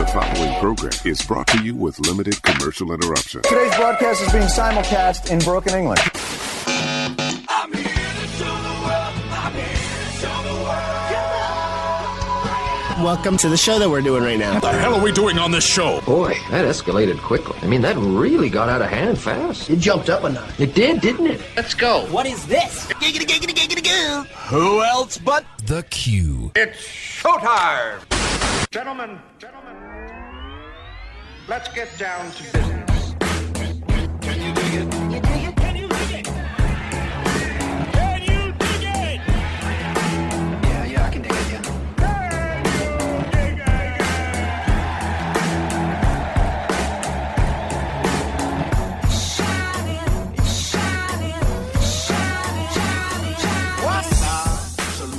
following program is brought to you with limited commercial interruption. Today's broadcast is being simulcast in broken English. I'm here to show the world. I'm here to show the world. Welcome to the show that we're doing right now. What the hell are we doing on this show? Boy, that escalated quickly. I mean, that really got out of hand fast. It jumped up a notch. It did, didn't it? Let's go. What is this? Giggity, giggity, giggity, goo. Who else but The Q. it's showtime. Gentlemen, let's get down to business. Can you dig it? Can you dig it? Can you dig it? Can you dig it? Yeah, I can dig it, yeah.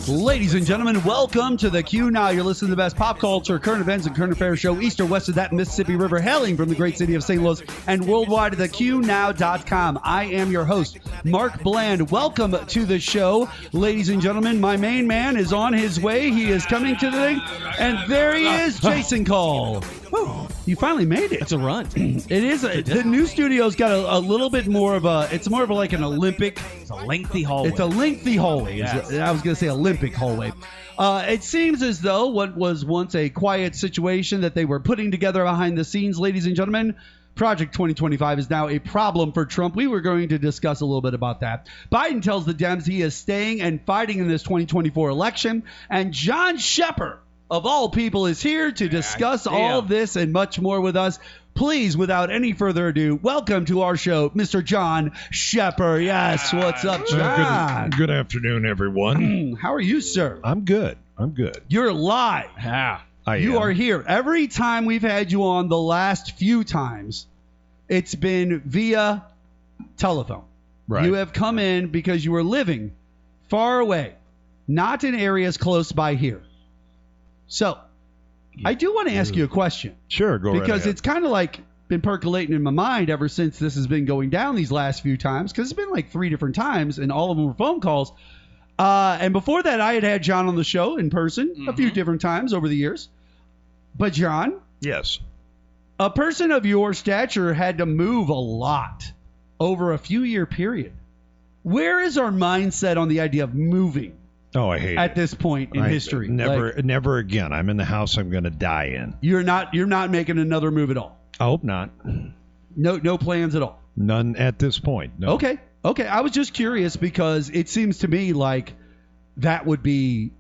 Ladies and gentlemen, welcome to the QNow. You're listening to the best pop culture, current events, and current affairs show east or west of that Mississippi River, hailing from the great city of St. Louis and worldwide at the QNow.com. I am your host, Mark Bland. Welcome to the show. Ladies and gentlemen, my main man is on his way. He is coming to the thing, and there he is, Jason Kull. Whew, you finally made it. It's a run. It is. The new studio's got a little bit more of a, it's more of like an Olympic. It's a lengthy hallway. It's a lengthy hallway. Yes. I was going to say Olympic hallway. It seems as though what was once a quiet situation that they were putting together behind the scenes, ladies and gentlemen, Project 2025 is now a problem for Trump. We were going to discuss a little bit about that. Biden tells the Dems he is staying and fighting in this 2024 election. And John Scheper, of all people, is here to discuss all this and much more with us. Please, without any further ado, welcome to our show, Mr. John Scheper. Yes, what's up, John? Good afternoon, everyone. How are you, sir? I'm good. You're live. Yeah. You are here. Every time we've had you on the last few times, it's been via telephone. Right. You have come in because you were living far away, not in areas close by here. So, I do want to ask you a question. Sure, go right Because ahead. it's kind of like been percolating in my mind ever since this has been going down these last few times, because it's been like 3 different times, and all of them were phone calls. And before that, I had John on the show in person a few different times over the years. But John, Yes. a person of your stature had to move a lot over a few-year period. Where is our mindset on the idea of moving Oh, I hate at it. this point in history? Never again. I'm in the house I'm going to die in. You're not making another move at all. I hope not. No plans at all. None at this point. No. Okay. I was just curious because it seems to me like that would be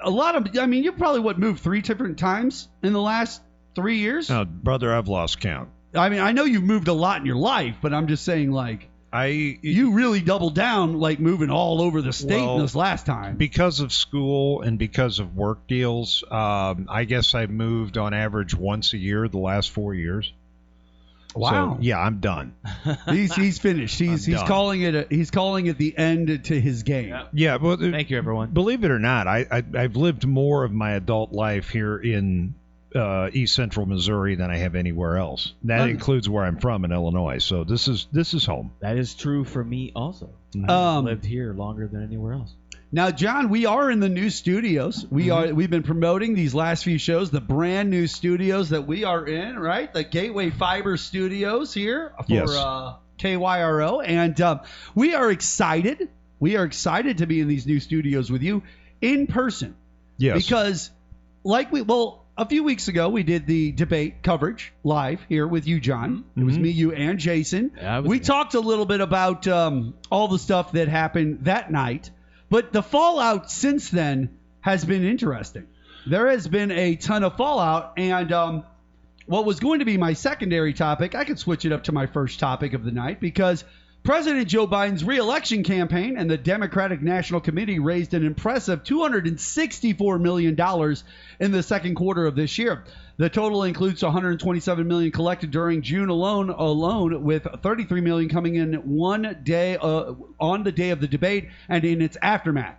a lot of. I mean, you probably moved 3 different times in the last 3 years. No, brother, I've lost count. I mean, I know you've moved a lot in your life, but I'm just saying, like, you really doubled down, like moving all over the state this last time. Because of school and because of work deals, I guess I moved on average once a year the last 4 years. Wow. So, yeah, I'm done. He's finished. He's done. calling it. He's calling it the end to his game. Yeah. Well, Thank you, everyone. Believe it or not, I've lived more of my adult life here in East Central Missouri than I have anywhere else. That includes where I'm from in Illinois. So this is home. That is true for me also. I've lived here longer than anywhere else. Now, John, we are in the new studios. We've been promoting these last few shows, the brand new studios that we are in, right? The Gateway Fiber Studios here for KYRO, and we are excited. We are excited to be in these new studios with you in person. Yes. Because, a few weeks ago, we did the debate coverage live here with you, John. It was me, you, and Jason. Yeah, we talked a little bit about all the stuff that happened that night. But the fallout since then has been interesting. There has been a ton of fallout. And what was going to be my secondary topic, I could switch it up to my first topic of the night, because President Joe Biden's re-election campaign and the Democratic National Committee raised an impressive $264 million in the second quarter of this year. The total includes $127 million collected during June alone, with $33 million coming in one day on the day of the debate and in its aftermath.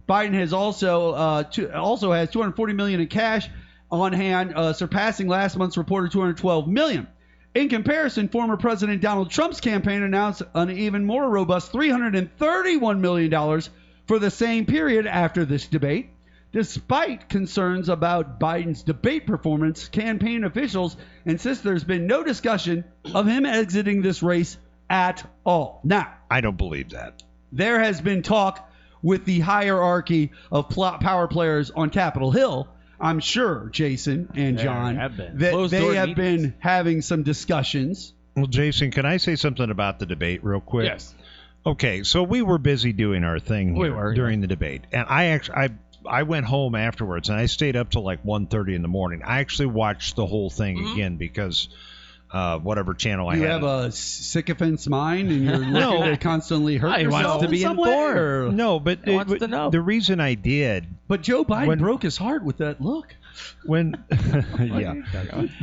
Biden has also has $240 million in cash on hand, surpassing last month's reported $212 million. In comparison, former President Donald Trump's campaign announced an even more robust $331 million for the same period after this debate. Despite concerns about Biden's debate performance, campaign officials insist there's been no discussion of him exiting this race at all. Now, I don't believe that. there has been talk with the hierarchy of power players on Capitol Hill. I'm sure, Jason and John, have been. that Closed they door have meetings. been having some discussions. Well, Jason, can I say something about the debate real quick? Yes. Okay, so we were busy doing our thing We here were, during the debate, and I went home afterwards and I stayed up till like 1:30 in the morning. I actually watched the whole thing again because whatever channel I You had. have a sycophant's mind and you're looking to constantly hurt He wants yourself to be in some way, informed. or- No, but He wants to know. the reason I did But Joe Biden When- broke his heart with that look. when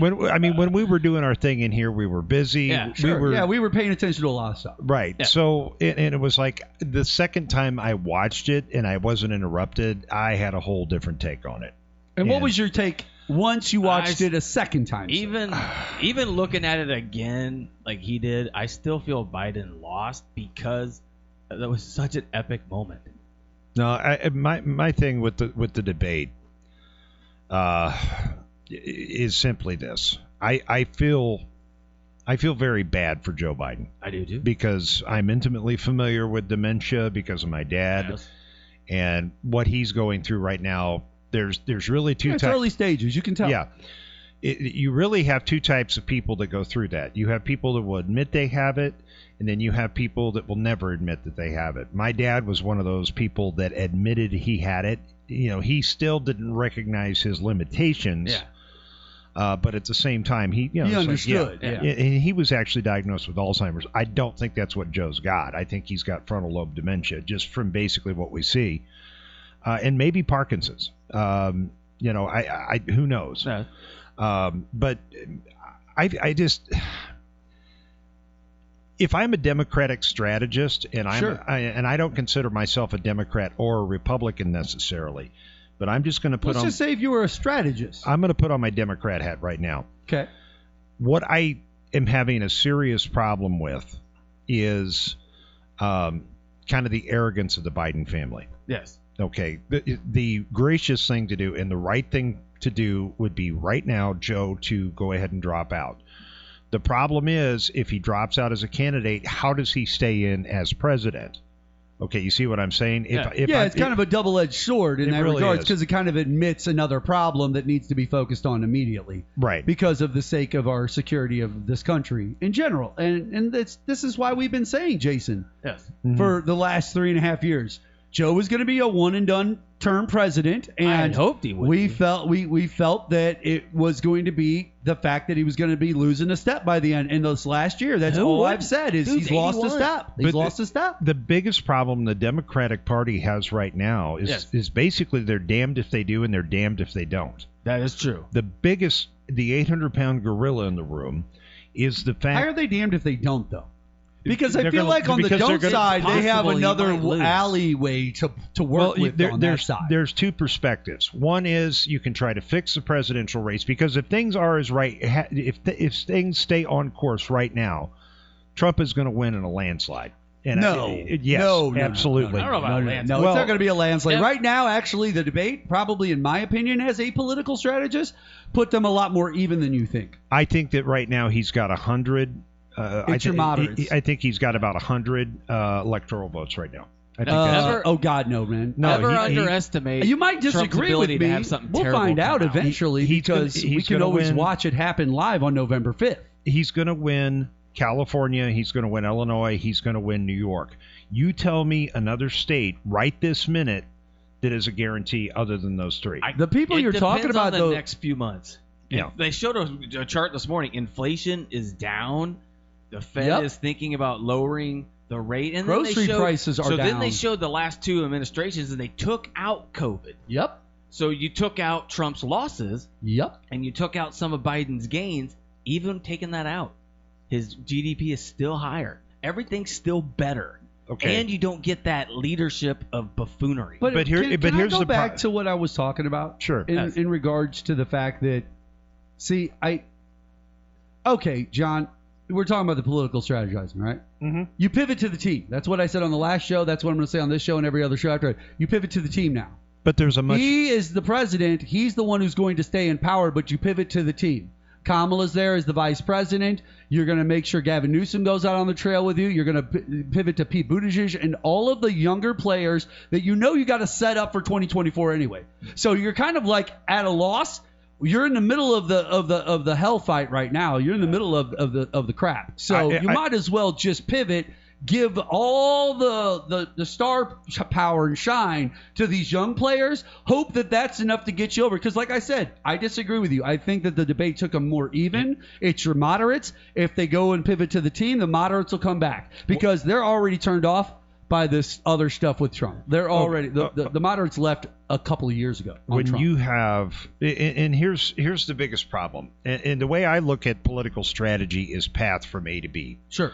when we were doing our thing in here, we were busy. Yeah, We were paying attention to a lot of stuff. Right. Yeah. So, and it was like the second time I watched it and I wasn't interrupted, I had a whole different take on it. And what And- was your take once you watched it a second time? sir? Even looking at it again, like he did, I still feel Biden lost because that was such an epic moment. No, my thing with the debate is simply this. I feel very bad for Joe Biden I do too. because I'm intimately familiar with dementia because of my dad Yes. and what he's going through right now. There's really two It's types. early stages. You can tell. Yeah. You really have two types of people that go through that. You have people that will admit they have it, and then you have people that will never admit that they have it. My dad was one of those people that admitted he had it. You know, he still didn't recognize his limitations. Yeah. But at the same time, he He it's like, understood, yeah. And he was actually diagnosed with Alzheimer's. I don't think that's what Joe's got. I think he's got frontal lobe dementia, just from basically what we see, and maybe Parkinson's. You know, I who knows? Yeah. But I just, if I'm a Democratic strategist, and I don't consider myself a Democrat or a Republican necessarily, but I'm just going to put Let's just say if you were a strategist. I'm going to put on my Democrat hat right now. Okay. What I am having a serious problem with is kind of the arrogance of the Biden family. Yes. Okay, the gracious thing to do and the right thing to do would be right now, Joe, to go ahead and drop out. The problem is, if he drops out as a candidate, how does he stay in as president? Okay, you see what I'm saying? It's kind of a double-edged sword in It that really regards is. because it kind of admits another problem that needs to be focused on immediately. Right. Because of the sake of our security of this country in general. And this is why we've been saying, Jason, Yes. for the last 3.5 years, Joe was going to be a one-and-done term president, and I had hoped he would we be. felt that it was going to be the fact that he was going to be losing a step by the end in this last year. That's Who all would? I've said is Dude's he's lost a 81. step. He's But lost a step. The biggest problem the Democratic Party has right now is basically they're damned if they do and they're damned if they don't. That is true. The 800-pound gorilla in the room is the fact. How are they damned if they don't, though? Because I They're feel gonna- like on the because they're don't gonna- side, they have Possible he another might lose. alleyway to work with on that side. There's two perspectives. One is you can try to fix the presidential race because if things are as right, if things stay on course right now, Trump is going to win in a landslide. And yes, no, absolutely. I don't know about landslide. No, Well, it's not going to be a landslide. Yep. Right now, actually, the debate, probably in my opinion, as a political strategist, put them a lot more even than you think. I think that right now he's got 100. It's your moderates. I think he's got about 100 electoral votes right now. I think that's Never- Oh God, no, man. No, Never he- underestimate. You might Trump's disagree ability with to me. have something We'll terrible find out come out. eventually He's gonna- because we he's can gonna always win. watch it happen live on November 5th. he's going to win California. He's going to win Illinois. He's going to win New York. You tell me another state right this minute that is a guarantee other than those three. The people It you're talking depends about, on though, the next few months. Yeah. They showed a chart this morning. Inflation is down. The Fed Yep. is thinking about lowering the rate, and Grocery then they showed, prices are so then down. they showed the last two administrations, and they took out COVID. Yep. So you took out Trump's losses, Yep. and you took out some of Biden's gains. Even taking that out, his GDP is still higher. Everything's still better. Okay. And you don't get that leadership of buffoonery. But here- can, but can here's I go the pro- back to what I was talking about? Sure. Yes. In regards to the fact that, okay, John, we're talking about the political strategizing, right? Mm-hmm. You pivot to the team. That's what I said on the last show. That's what I'm going to say on this show and every other show after it. You pivot to the team now. But there's a much. He is the president. He's the one who's going to stay in power, but you pivot to the team. Kamala's there as the vice president. You're going to make sure Gavin Newsom goes out on the trail with you. You're going to pivot to Pete Buttigieg and all of the younger players that you got to set up for 2024 anyway. So you're kind of like at a loss. You're in the middle of the hell fight right now. You're in the middle of the crap. So you might as well just pivot. Give all the star power and shine to these young players. Hope that that's enough to get you over. Because like I said, I disagree with you. I think that the debate took them more even. It's your moderates. If they go and pivot to the team, the moderates will come back. Because they're already turned off by this other stuff with Trump. They're already the moderates left a couple of years ago. When Trump. you have, and here's the biggest problem. And the way I look at political strategy is path from A to B. Sure.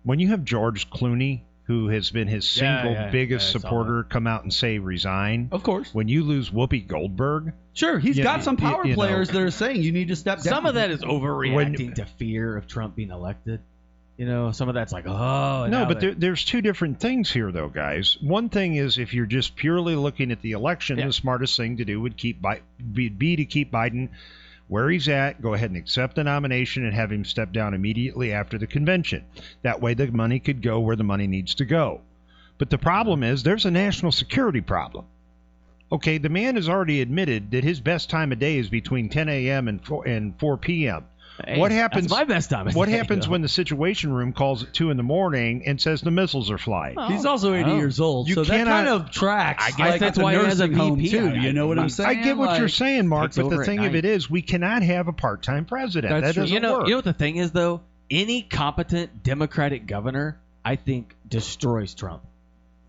When you have George Clooney, who has been his single biggest supporter, come out and say resign. Of course. When you lose Whoopi Goldberg. Sure, he's got some power players that are saying you need to step down. Some of that is overreacting to fear of Trump being elected. Some of that's like, oh. No, but there's two different things here, though, guys. One thing is if you're just purely looking at the election, the smartest thing to do would be to keep Biden where he's at, go ahead and accept the nomination and have him step down immediately after the convention. That way the money could go where the money needs to go. But the problem is there's a national security problem. Okay, the man has already admitted that his best time of day is between 10 a.m. and 4 p.m. Hey, what happens? That's my best time. What happens when the Situation Room calls at 2 a.m. and says the missiles are flying? He's also 80 years old, You so that cannot- kind of tracks. I guess like that's at the why he has a nursing home VP. too. You know what I'm saying? I get what you're Like, saying, Mark, takes but the over at thing of night. it is we cannot have a part-time president. That's That true. doesn't You know work. what the thing is, though? Any competent Democratic governor, I think, destroys Trump.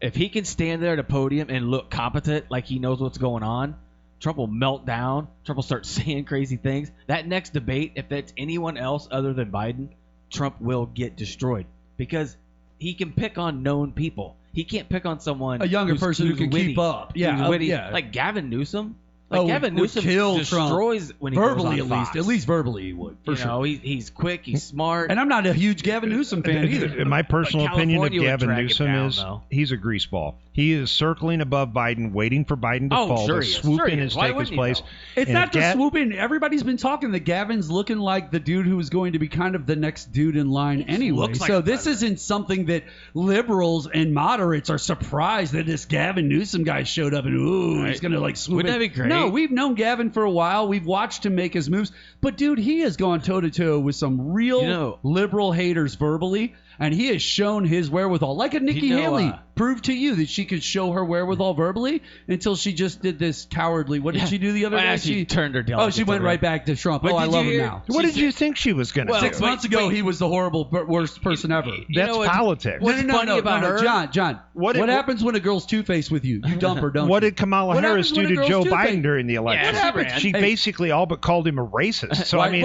If he can stand there at a podium and look competent, like he knows what's going on, Trump will melt down. Trump will start saying crazy things. That next debate, if that's anyone else other than Biden, Trump will get destroyed because he can pick on known people. He can't pick on someone a younger person who who's can witty, keep up. Yeah, who's witty. yeah. Like Gavin Newsom. Oh, Gavin would Newsom kill destroys Trump. when he verbally goes on Fox. at least verbally he would. For sure. He's quick. He's smart. And I'm not a huge Gavin Newsom fan either. My personal But opinion of California would Gavin drag it Newsom down, is though. he's a greaseball. He is circling above Biden, waiting for Biden to Oh, fall, sure to he is. swoop Sure he in is. and Why take his wouldn't he, place. though? It's And not if just swooping. Everybody's been talking that Gavin's looking like the dude who is going to be kind of the next dude in line anyway. looks like So a this isn't something that liberals and moderates are surprised that this Gavin Newsom guy showed up and he's going to like swoop Wouldn't in. that be great? No, we've known Gavin for a while. We've watched him make his moves. But dude, he has gone toe to toe with some real liberal haters verbally, and he has shown his wherewithal. Like a Nikki Haley proved to you that she could show her wherewithal verbally until she just did this cowardly. What did she do the other day? She turned her Oh, she went right back to Trump. But I did love you him hear- now. What did you think she was going to Well, do? 6 months ago, he was the horrible, worst person ever. That's what's- politics. what's funny about her- John. What What did- happens when a girl's two-faced with you? You dump her, don't What you? did Kamala What Harris happens do when a to girl's Joe two-faced? Biden during the election? Yeah, she ran. She Hey. basically all but called him a racist. So I mean,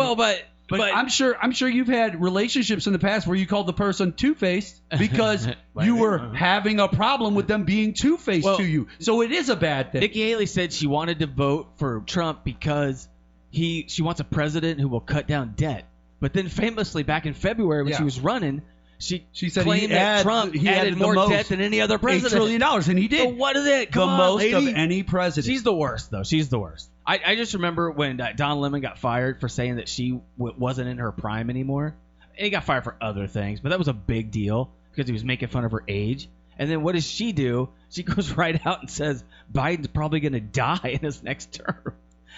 But I'm sure you've had relationships in the past where you called the person two-faced because you were having a problem with them being two-faced Well, to you. So it is a bad thing. Nikki Haley said she wanted to vote for Trump because she wants a president who will cut down debt. But then famously back in February when she was running, she said claimed that Trump he added the more most, debt than any other $8 president. trillion, and he did. So what is it? Come the on, most lady. of any president. She's the worst, though. She's the worst. I just remember when Don Lemon got fired for saying that she wasn't in her prime anymore. And he got fired for other things, but that was a big deal because he was making fun of her age. And then what does she do? She goes right out and says Biden's probably going to die in his next term.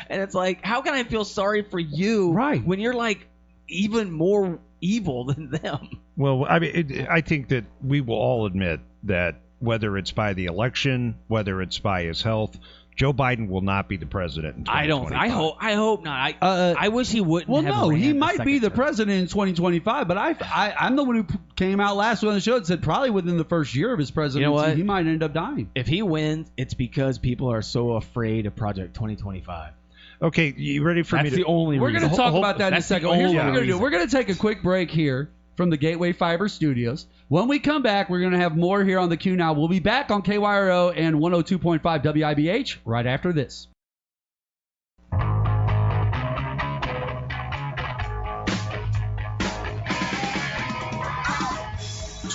And it's like, how can I feel sorry for you when you're like even more evil than them? well, I mean, I think that we will all admit that whether it's by the election, whether it's by his health, Joe Biden will not be the president in 2025. I hope not. I wish he wouldn't. Well, have no, ran he the might be second the term. president in 2025, but I'm the one who came out last week on the show and said probably within the first year of his presidency, what? he might end up dying. If he wins, it's because people are so afraid of Project 2025. Okay, you ready for me That's to? the only We're reason. going to talk about that in a That's the second. Here's what only we're going to do. reason. We're going to take a quick break here from the Gateway Fiber Studios. When we come back, we're going to have more here on the QNow. We'll be back on KYRO and 102.5 WIBH right after this.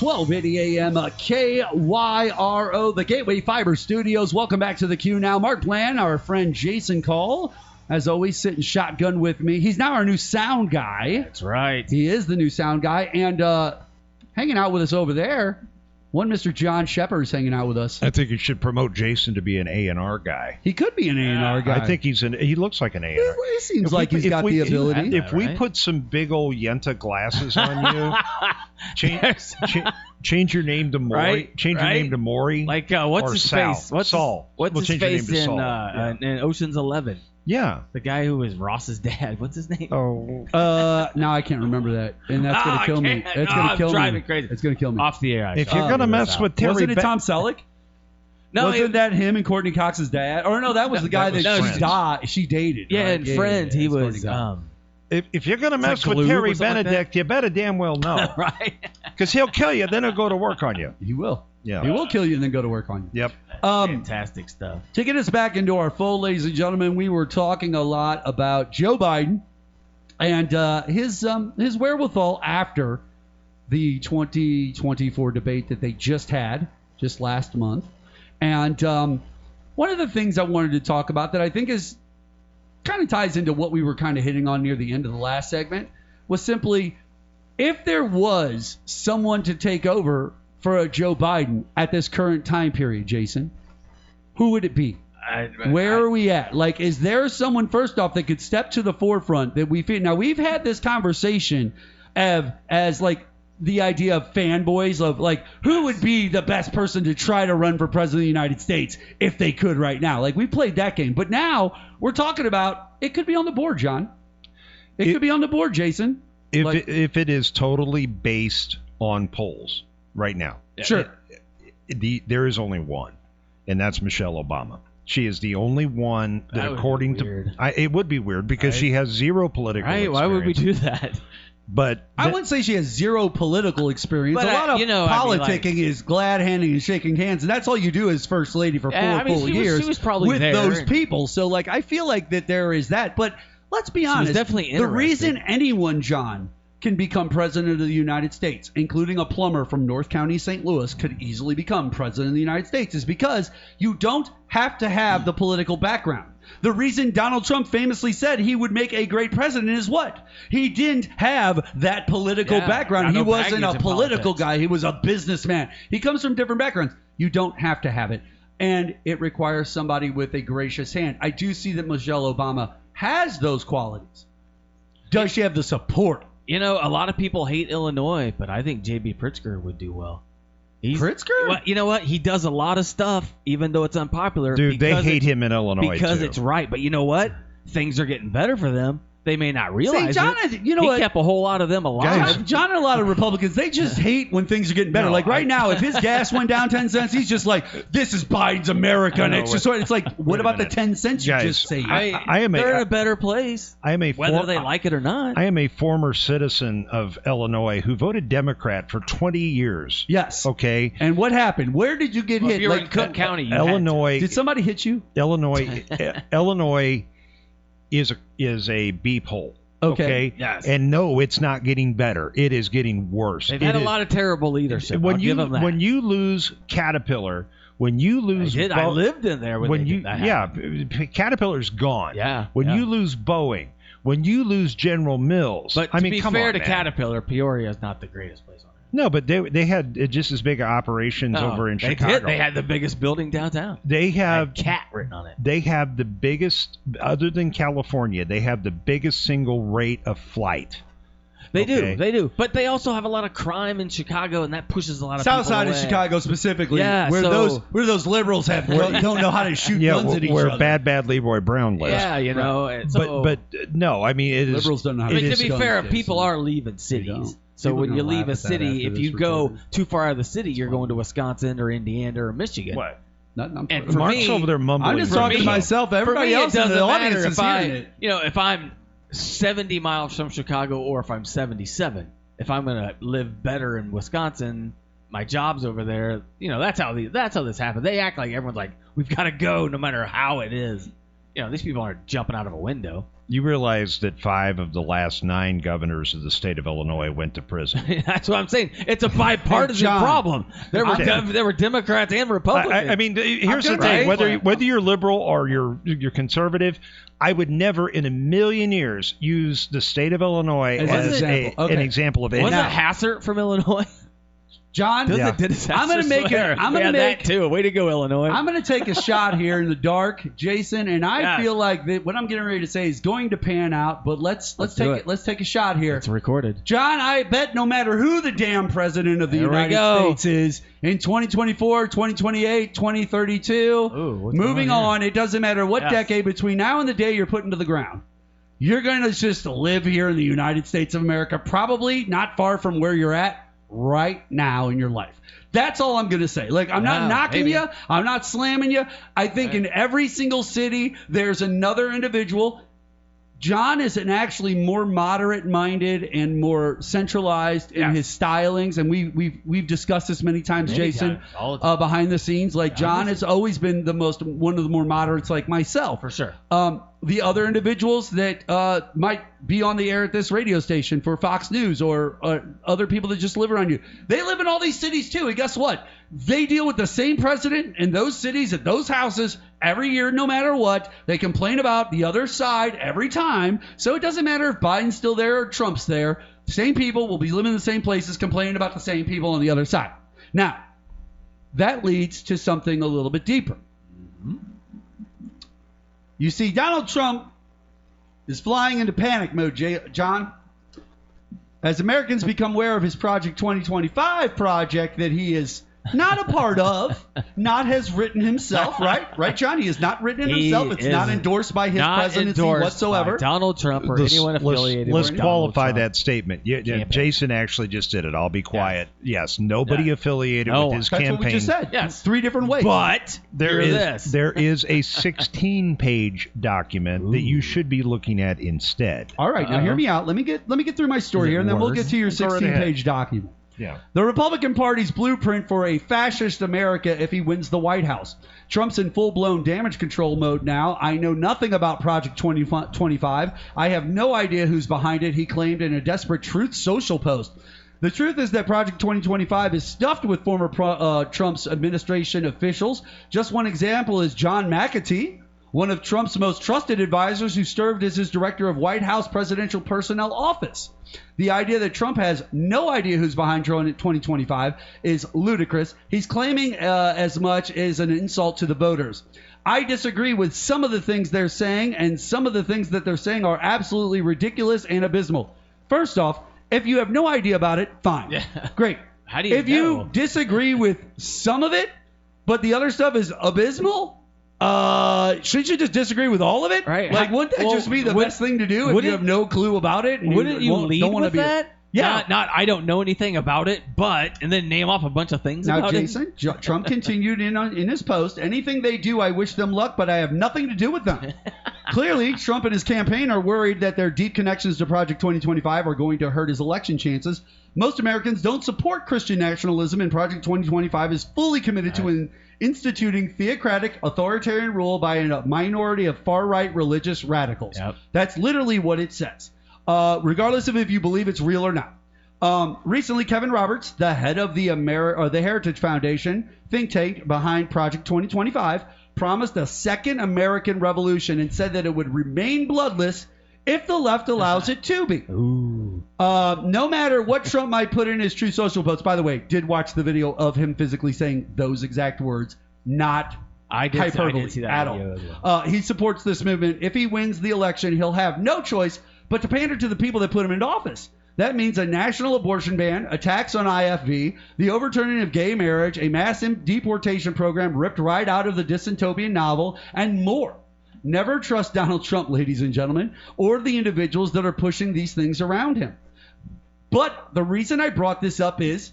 1280 AM KYRO, the Gateway Fiber Studios. Welcome back to the QNow. Mark Bland, our friend Jason Kull, as always, sitting shotgun with me. He's now our new sound guy. That's right. He is the new sound guy. And hanging out with us over there, one Mr. John Scheper is hanging out with us. I think you should promote Jason to be an A&R guy. He could be an A&R guy. I think he looks like an A&R. He seems like he's got the ability. If we put some big old Yenta glasses on you, change your name to Maury. Right, change your name to Maury. Like, what's or his Sal. face? What's Saul. What's We'll his change your name face to in, Saul. in Ocean's 11? Yeah. The guy who was Ross's dad. What's his name? Oh. Now I can't remember that, and that's gonna kill me. It's gonna kill me. Driving crazy. It's gonna kill me. Off the air. If you're gonna mess with Terry, Wasn't it Tom Selleck? No, wasn't that him and Courtney Cox's dad? Or no, that was the guy that she dated. Yeah, right? and Friends, he was. If you're gonna mess like with Gloom Terry or something like Benedict, you better damn well know, right? because he'll kill you. Then he'll go to work on you. He will. Yeah. He will kill you and then go to work on you. Yep. Fantastic stuff. To get us back into our fold, ladies and gentlemen, we were talking a lot about Joe Biden and his wherewithal after the 2024 debate that they just had just last month. And one of the things I wanted to talk about that I think is kind of ties into what we were kind of hitting on near the end of the last segment was simply, if there was someone to take over for a Joe Biden at this current time period, Jason, who would it be? Where are we at? Like, is there someone, first off, that could step to the forefront that we feel? Now, we've had this conversation as like the idea of fanboys of like, who would be the best person to try to run for president of the United States if they could right now? Like, we played that game. But now we're talking about it could be on the board, John. It could be on the board, Jason. If it is totally based on polls right now. Sure. There is only one, and that's Michelle Obama. She is the only one that according to... it would be weird because she has zero political experience. Why would we do that? But I wouldn't say she has zero political experience. But a lot of politicking like, is glad handing and shaking hands, and that's all you do as first lady for full years she was probably with there those people. So, like, I feel like that there is that. But let's be honest. Definitely the reason anyone, John, can become president of the United States, including a plumber from North County, St. Louis, could easily become president of the United States, is because you don't have to have the political background. The reason Donald Trump famously said he would make a great president is what? He didn't have that political background. He wasn't a political guy. He was a businessman. He comes from different backgrounds. You don't have to have it. And it requires somebody with a gracious hand. I do see that Michelle Obama has those qualities. Does she have the support? You know, a lot of people hate Illinois, but I think J.B. Pritzker would do well. Pritzker? Well, you know what? He does a lot of stuff, even though it's unpopular. Dude, they hate him in Illinois, because too. It's right. But you know what? Things are getting better for them. They may not realize John, it. You know he what? kept a whole lot of them alive. John and a lot of Republicans, they just hate when things are getting better. Like right now, if his gas went down 10 cents, he's just like, this is Biden's America. And it's just it's like, what about the 10 cents you just saved? They're in a better place. Whether they like it or not. I am a former citizen of Illinois who voted Democrat for 20 years. Yes. Okay. And what happened? Where did you get hit? If you're in Cook County, Illinois. Did somebody hit you? Illinois is a beep hole. Okay. Yes. And no, it's not getting better. It is getting worse. They've had a lot of terrible leadership. When I'll give them that. When you lose Caterpillar, when you lose, I lived in there Caterpillar's gone. Yeah. When you lose Boeing, when you lose General Mills, but I mean, to be come fair on, to man. Caterpillar, Peoria is not the greatest place on earth. No, but they had just as big operations over in Chicago. They had the biggest building downtown. They have cat written on it. They have the biggest, other than California, they have the biggest single rate of flight. They do. But they also have a lot of crime in Chicago, and that pushes a lot of South people side away. of Chicago specifically, Yeah, where those liberals don't know how to shoot guns at each where other. bad Leroy Brown lives. Yeah, you know. And but no, I mean, it is. Liberals don't know how I to mean, shoot to be guns, fair, Jason. people are leaving cities. So People when you gonna leave laugh a at that city, after if you this go recorded. too far out of the city, you're going to Wisconsin or Indiana or Michigan. What? And for Mark's me, over there mumbling. I'm just For talking me- to myself. Everybody for me, else it in the doesn't audience matter is if hearing it. if I'm 70 miles from Chicago or if I'm 77. If I'm going to live better in Wisconsin, my job's over there. You know, that's how this happened. They act like everyone's like, we've got to go no matter how it is. You know, these people aren't jumping out of a window. You realize that 5 of the last 9 governors of the state of Illinois went to prison. That's what I'm saying. It's a bipartisan John, problem. There were Democrats and Republicans. I mean, here's the thing: whether you're liberal or you're conservative, I would never in a million years use the state of Illinois as an example of it. Wasn't Hassert from Illinois? John, I'm going to make it. I'm going to make that too. Way to go, Illinois. I'm going to take a shot here in the dark, Jason, and I feel like that what I'm getting ready to say is going to pan out. But let's take a shot here. It's recorded. John, I bet no matter who the damn president of the United States is in 2024, 2028, 2032, moving on, it doesn't matter what decade between now and the day you're put into the ground. You're going to just live here in the United States of America, probably not far from where you're at right now in your life. That's all I'm going to say. Like, I'm not knocking you. I'm not slamming you. I think in every single city, there's another individual. John is actually more moderate-minded and more centralized in his stylings, and we've discussed this many times, Jason, behind the scenes. Like, John has always been one of the more moderates, like myself. For sure. The other individuals that might be on the air at this radio station for Fox News or other people that just live around you, they live in all these cities too. And guess what? They deal with the same president in those cities at those houses every year, no matter what. They complain about the other side every time. So it doesn't matter if Biden's still there or Trump's there. The same people will be living in the same places complaining about the same people on the other side. Now, that leads to something a little bit deeper. You see, Donald Trump is flying into panic mode, John. As Americans become aware of his Project 2025 project that he is not a part of, not has written himself, right? Right, John? He has not written it himself. It's not endorsed by his presidency whatsoever. By Donald Trump or anyone affiliated let's with qualify that statement. Jason actually just did it. I'll be quiet. Yes, nobody affiliated with his campaign. That's what we just said. Yes. 3 different ways. But there is a 16-page document that you should be looking at instead. All right, now hear me out. Let me get through my story here, and then we'll get to your 16-page document. Yeah. The Republican Party's blueprint for a fascist America if he wins the White House. Trump's in full-blown damage control mode now. I know nothing about Project 2025. I have no idea who's behind it, he claimed in a desperate Truth Social post. The truth is that Project 2025 is stuffed with former Trump's administration officials. Just one example is John McAtee, one of Trump's most trusted advisors who served as his director of White House Presidential Personnel Office. The idea that Trump has no idea who's behind 2025 is ludicrous. He's claiming as much as an insult to the voters. I disagree with some of the things they're saying, and some of the things that they're saying are absolutely ridiculous and abysmal. First off, if you have no idea about it, fine. Yeah. Great. How do you If know? you disagree with some of it, but the other stuff is abysmal, shouldn't you just disagree with all of it? Right. Like, wouldn't that just be the best thing to do if you have no clue about it? And Wouldn't you lead don't wanna with be that? Yeah. Not I don't know anything about it, but, and then name off a bunch of things Now, about Jason, Trump continued in his post, anything they do, I wish them luck, but I have nothing to do with them. Clearly, Trump and his campaign are worried that their deep connections to Project 2025 are going to hurt his election chances. Most Americans don't support Christian nationalism, and Project 2025 is fully committed to instituting theocratic, authoritarian rule by a minority of far-right religious radicals. Yep. That's literally what it says, regardless of if you believe it's real or not. Recently, Kevin Roberts, the head of the Heritage Foundation think tank behind Project 2025, promised a second American revolution and said that it would remain bloodless if the left allows it to be. No matter what Trump might put in his Truth Social post, by the way, did watch the video of him physically saying those exact words, not hyperbole I did see that at video all. as well. He supports this movement. If he wins the election, he'll have no choice but to pander to the people that put him into office. That means a national abortion ban, attacks on IFV, the overturning of gay marriage, a massive deportation program ripped right out of the dystopian novel, and more. Never trust Donald Trump, ladies and gentlemen, or the individuals that are pushing these things around him. But the reason I brought this up is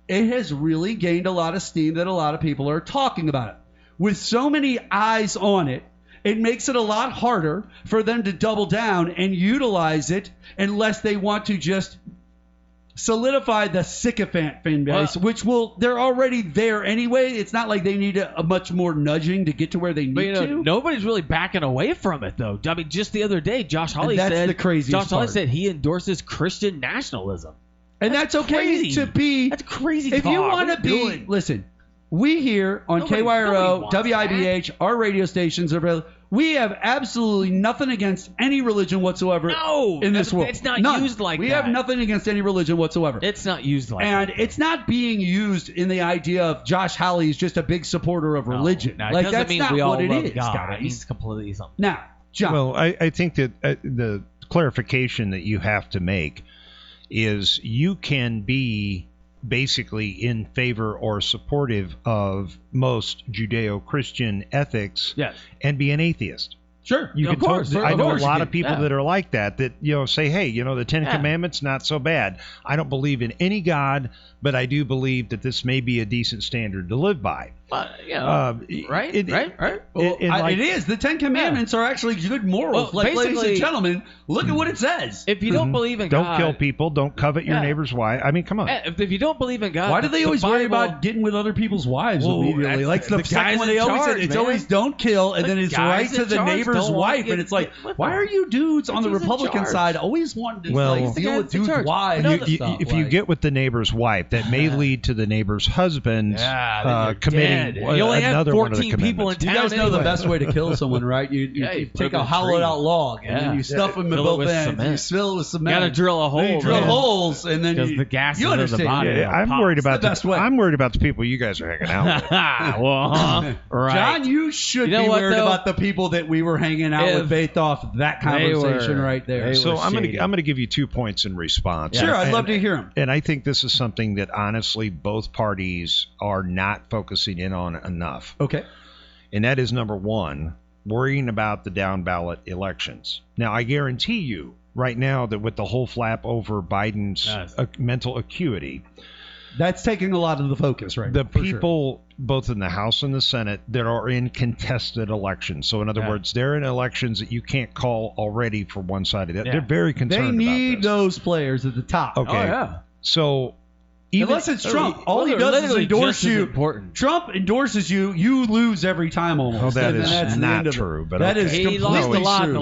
it has really gained a lot of steam that a lot of people are talking about it. With so many eyes on it, it makes it a lot harder for them to double down and utilize it unless they want to just solidify the sycophant fan base, which they're already there anyway. It's not like they need a much more nudging to get to where they need to. Nobody's really backing away from it, though. I mean, just the other day, Josh Hawley the craziest Josh Hawley part. said he endorses Christian nationalism. And that's okay crazy. to be. That's crazy. If you talk. want to What are you be, doing? listen, we here on Nobody KYRO, wants WIBH, our radio stations are available. We have absolutely nothing against any religion whatsoever No, in this world. it's not None. used like we that. have nothing against any religion whatsoever. It's not used like and that. it's not being used in the idea of Josh Hawley is just a big supporter of religion. No, it like doesn't that's mean not we all what it love is, God. guys. It means completely something. Now, John. Well, I think that the clarification that you have to make is you can be basically in favor or supportive of most Judeo-Christian ethics and be an atheist. Sure, You of can course. I of know course a lot you of can. people Yeah. that are like that say, hey, the Ten Commandments, not so bad. I don't believe in any God, but I do believe that this may be a decent standard to live by. Right? Well, it is. The Ten Commandments are actually good morals. Well, ladies and basically- gentlemen, look at what it says. If you don't believe in Don't God, kill people. Don't covet your neighbor's wife. I mean, come on. If you don't believe in God, Why do they the always worry Bible- about getting with other people's wives Whoa, immediately? that's- Like the the second guys one in they always charge, said, it's man. always don't kill, and The then it's guys right to in the charge neighbor's don't want wife, to and it's like, get with why them. are you dudes on the He's in Republican charge. side always wanting to Well, like, deal with in dudes' charge. wives? No, and stuff, if you like- get with the neighbor's wife, that may lead to the neighbor's husband then you're committing dead. You only have another one of the 14 people in commandments. you town guys know the anyway. best way to kill someone, right? You you put take it in a a hollowed tree. out log, and then Yeah. you stuff them in Fill it both with ends. cement. You fill it with cement. You gotta drill a hole. Then you drill man. holes, and then 'Cause you, the gases you of the understand. body. Yeah, I'm Pops. worried about the best way. I'm worried about the people you guys are hanging out with. Well, right. John, you should You know be what, worried though? about the people that we were hanging out with If based off that conversation were- right there. they So were I'm shady. gonna give you 2 points in response. Sure, I'd And- love to hear them. And I think this is something that honestly both parties are not focusing in on enough. Okay. And that is number one, worrying about the down ballot elections. Now, I guarantee you right now that with the whole flap over Biden's Yes. mental acuity, That's taking a lot of the focus right the now. for sure. people both in the House and the Senate that are in contested elections. So in other Yeah. words, they're in elections that you can't call already for one side of that. Yeah. They're very They concerned need about this. those players at the top. Okay. Oh, yeah. So even Unless it's Trump. All Well, he they're does is literally endorse just as you. important. Trump endorses you. You lose every time almost. Oh, that And is that's the not end of it. true, but that okay. is He completely lost a lot true.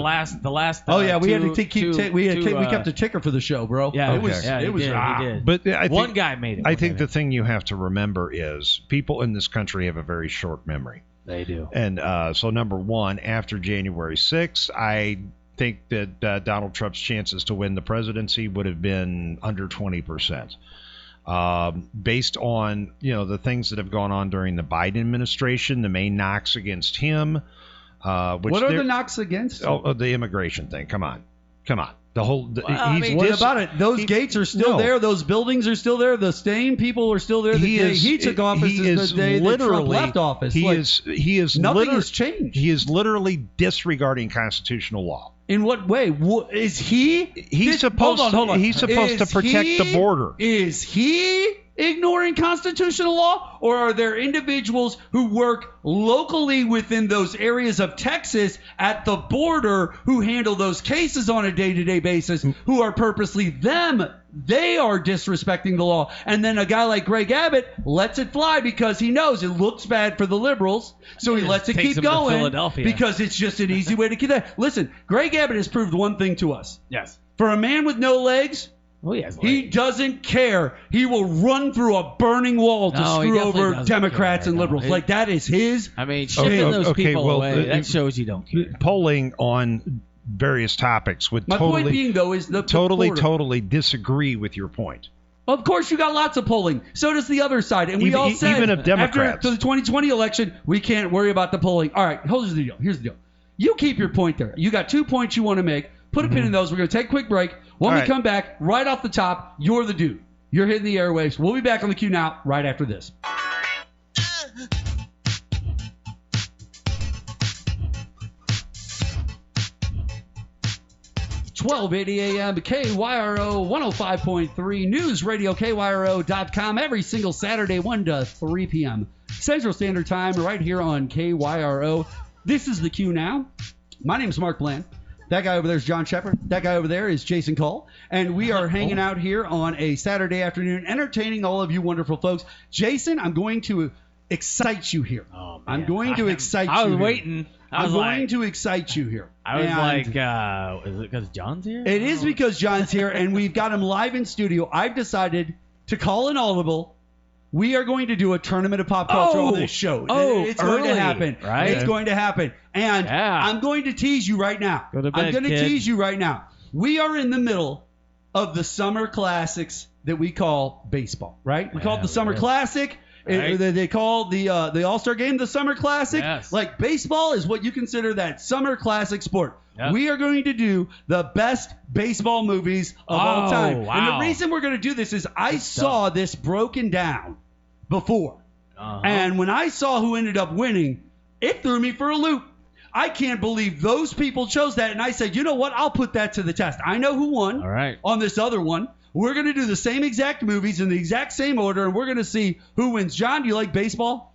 the last. Oh yeah, we had to keep. two- We two, kept a ticker for the show, bro. Yeah, it was. yeah, It was. he did. But I think, One guy made it. I one think guy the made thing you have to remember is people in this country have a very short memory. it. They do. And so, number one, after January 6th, I think that Donald Trump's chances to win the presidency would have been under 20%. Based on the things that have gone on during the Biden administration, the main knocks against him. Which What are the knocks against? Oh, the immigration thing. Come on. The whole. I mean, What about it? Those gates are still there. Those buildings are still there. The same people are still there. The day he took office is the day that Trump left office. He Like, is nothing has changed. He is literally disregarding constitutional law. In what way? Is he? He's supposed. Hold on. He's supposed to Is protect he- the border. Is he ignoring constitutional law, or are there individuals who work locally within those areas of Texas at the border who handle those cases on a day-to-day basis who are purposely they are disrespecting the law, and then a guy like Greg Abbott lets it fly because he knows it looks bad for the liberals, so he Just lets it takes keep him to going Philadelphia. because it's just an easy way to keep that. Listen, Greg Abbott has proved one thing to us. Yes. For a man with no legs, Well, he has. he doesn't care. He will run through a burning wall to No, he screw definitely over doesn't Democrats care. and No, liberals. he- Like, that is his. I mean, shipping those okay, people well, away, that shows you don't care. Polling on various topics would My totally, point being, though, is the totally, border. totally disagree with your point. Of course, you got lots of polling. So does the other side. And we Even- all said even of Democrats. after the 2020 election, we can't worry about the polling. All right, here's the deal. You keep your point there. You got 2 points you want to make. Put a pin in those. We're going to take a quick break. When All we right. come back, right off the top, you're the dude. You're hitting the airwaves. We'll be back on the Q Now right after this. 1280 a.m. KYRO 105.3 News Radio KYRO.com every single Saturday 1 to 3 p.m. Central Standard Time right here on KYRO. This is the Q Now. My name is Mark Bland. That guy over there is John Scheper. That guy over there is Jason Kull. And we are hanging out here on a Saturday afternoon, entertaining all of you wonderful folks. Jason, I'm going to excite you here. Oh, man. I'm going to excite you I was here. waiting. I'm going to excite you here. I was And like, is it because John's here? it is because John's here, and we've got him live in studio. I've decided to call an audible. We are going to do a tournament of pop culture on this show. It's going to early, happen. right? It's going to happen. And Yeah. I'm going to tease you right now. Go to bed, I'm going to kid. tease you right now. We are in the middle of the summer classics that we call baseball, right? We call it the Summer Classic. Right. They call the All-Star Game the Summer Classic. Yes. Like baseball is what you consider that summer classic sport. Yep. We are going to do the best baseball movies of all time. wow. And the reason we're going to do this is I saw this broken down before. And when I saw who ended up winning, it threw me for a loop. I can't believe those people chose that. And I said, you know what? I'll put that to the test. I know who won All right. on this other one. We're going to do the same exact movies in the exact same order, and we're going to see who wins. John, do you like baseball?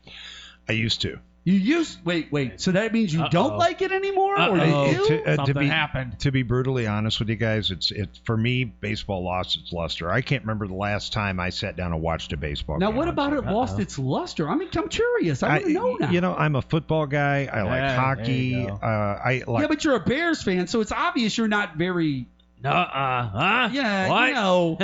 I used to. You used wait. So that means you don't like it anymore, or Uh-oh. you do? Something happened. To be brutally honest with you guys, it's for me, baseball lost its luster. I can't remember the last time I sat down and watched a baseball Now, game. what about it lost its luster? I mean, I'm curious. I want to know now. You know, I'm a football guy. I like Yeah, hockey. there you go. I like. Yeah, but you're a Bears fan, so it's obvious you're not very. Huh? Yeah, What? you know.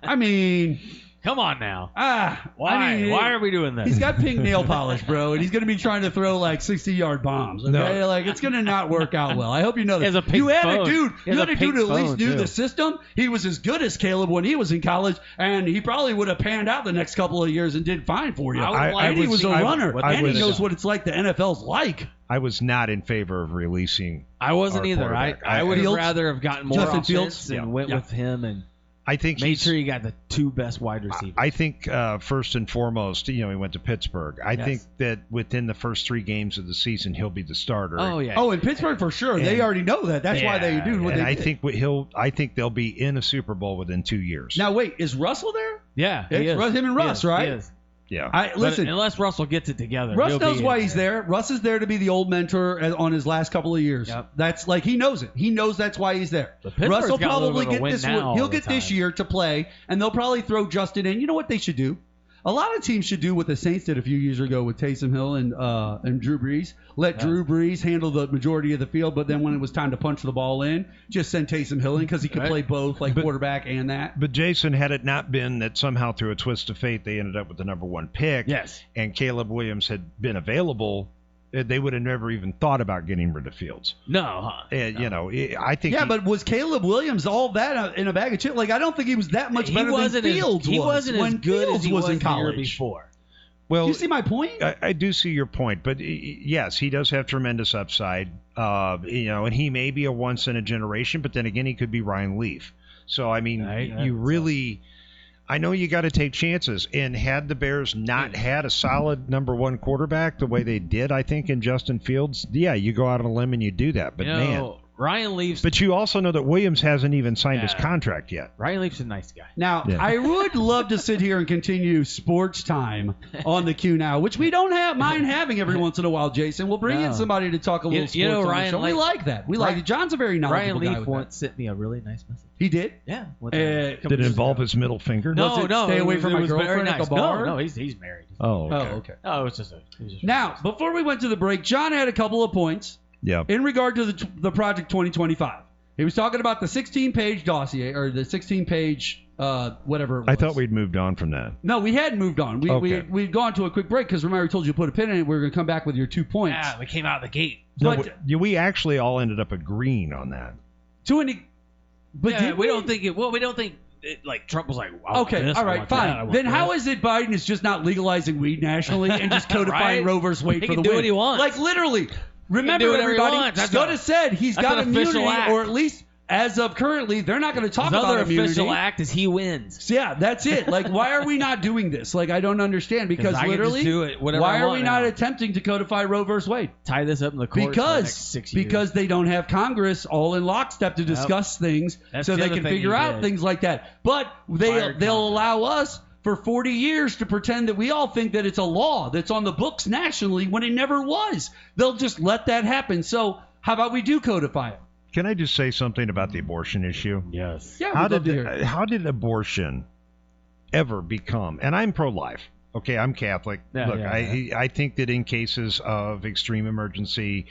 I mean, Come on now. why? Why? I mean, Why are we doing this? He's got pink nail polish, bro, and he's going to be trying to throw like 60-yard bombs. Okay, No. like it's going to not work out well. I hope you know that. He has a pink you had phone. a dude. He You has had a a dude pink who at least phone, knew too. the system. He was as good as Caleb when he was in college, and he probably would have panned out the next couple of years and did fine for you. I And he was a runner, I and he was- knows what it's like. The NFL's like. I was not in favor of releasing. I wasn't our either. I quarterback. would have Fields? rather have gotten more Justin offense Fields? and Yeah. went Yeah. with him and I think made he's. sure you got the two best wide receivers. I think first and foremost, he went to Pittsburgh. I Yes. think that within the first 3 games of the season, he'll be the starter. oh yeah. Oh, in Pittsburgh for sure. They And- already know that. That's why they do what and they I did. think I think they'll be in a Super Bowl within 2 years. Now wait, is Russell there? yeah. He It's is. him and He Russ, is. right? He is. yeah. I But listen. unless Russell gets it together, Russ he'll knows be why in he's there. Russ is there to be the old mentor on his last couple of years. Yep. That's like he knows it. He knows that's why he's there. But Pittsburgh's Russ will got a little probably bit of get win this. now He'll all the get this time. year to play, and they'll probably throw Justin in. You know what they should do? A lot of teams should do what the Saints did a few years ago with Taysom Hill and Drew Brees. Let Drew Brees handle the majority of the field, but then when it was time to punch the ball in, just send Taysom Hill in because he could play both, like quarterback and that. But Jason, had it not been that somehow through a twist of fate they ended up with the number 1 pick, Yes. and Caleb Williams had been available, they would have never even thought about getting rid of Fields. No. Huh? And I think. Yeah, but was Caleb Williams all that in a bag of chips? Like, I don't think he was that much better than Fields he was wasn't when as good Fields as he was was in the year college. before. well, You see my point? I do see your point, but yes, he does have tremendous upside. And he may be a once in a generation, but then again, he could be Ryan Leaf. So I mean, Right, you that's really, I know you got to take chances. And had the Bears not had a solid number 1 quarterback the way they did, I think in Justin Fields, yeah, you go out on a limb and you do that. But man, Ryan Leaf's but you also know that Williams hasn't even signed his Yeah. contract yet. Ryan Leaf's a nice guy. Now, Yeah. I would love to sit here and continue sports time on the QNow, which we don't mind having every once in a while, Jason. We'll bring in No. somebody to talk a little You sports know, on the Ryan show. We Leaf- like that. We like it. John's a very knowledgeable Ryan guy Leaf with once sent me a really nice message. that. He did? Yeah. Did it involve his middle finger? Was it stay away from my it was very girlfriend at the nice. bar? No, he's married. Oh, Oh, okay. okay. No, it was just Now, before we went to the break, John had a couple of points Yeah. in regard to the Project 2025. He was talking about the 16-page dossier, or the 16-page whatever it was. I thought we'd moved on from that. No, we hadn't moved on. Okay. We'd gone to a quick break because remember I told you to put a pin in it. We were going to come back with your 2 points. Yeah, we came out of the gate. No, But we actually all ended up agreeing on that. to any, but Yeah, did we don't think it. Well, we don't think it, like Trump was like. I want Okay, this, all I right, want that, I fine. want Then this. how is it Biden is just not legalizing weed nationally and just codifying Right? Roe versus Wade He for can the do win? what he wants. Like literally, do remember whatever he everybody. wants. That's Scott a- has said he's that's got an official immunity, act. or at least as of currently, they're not going to talk His about other immunity. official act is he wins. So yeah, that's it. Like, why are we not doing this? Like, I don't understand because I can just literally, do it whatever why I are want we not now. attempting to codify Roe versus Wade? Tie this up in the court for the next Because 6 years. because they don't have Congress all in lockstep to discuss things, That's so the they other can thing figure he out did. things like that. But they'll Fired Congress. allow us for 40 years to pretend that we all think that it's a law that's on the books nationally when it never was. They'll just let that happen. So how about we do codify it? Can I just say something about the abortion issue? Yes. Yeah, How did abortion ever become? And I'm pro-life. Okay, I'm Catholic. Yeah, Look, yeah, I think that in cases of extreme emergency,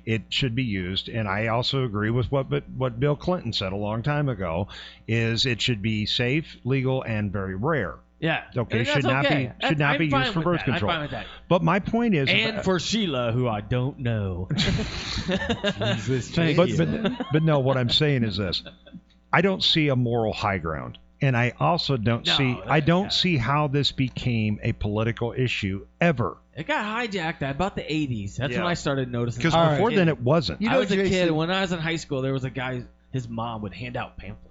it should be used. And I also agree with what Bill Clinton said a long time ago, is it should be safe, legal, and very rare. Yeah. Okay, And should that's okay. not be I'm fine used for with birth that. control. I'm fine with that. But my point is, And for Sheila, who I don't know. Jesus, thank you. but no, what I'm saying is this: I don't see a moral high ground, and I also don't see how this became a political issue ever. It got hijacked at about the 80s. That's when I started noticing. Because before then it wasn't. I was a kid. When I was in high school, there was a guy, his mom would hand out pamphlets.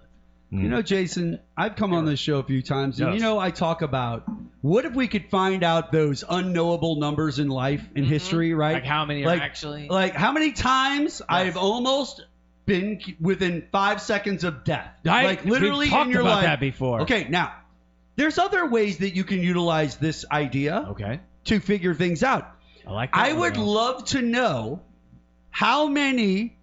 You know, Jason, I've come on this show a few times, and Yes. you know, I talk about what if we could find out those unknowable numbers in life, in history, right? Like how many are actually? Like how many times I've almost been within 5 seconds of death. Like literally we've talked in your about life. that before. Okay, now, there's other ways that you can utilize this idea Okay. to figure things out. I like that. I would love to know how many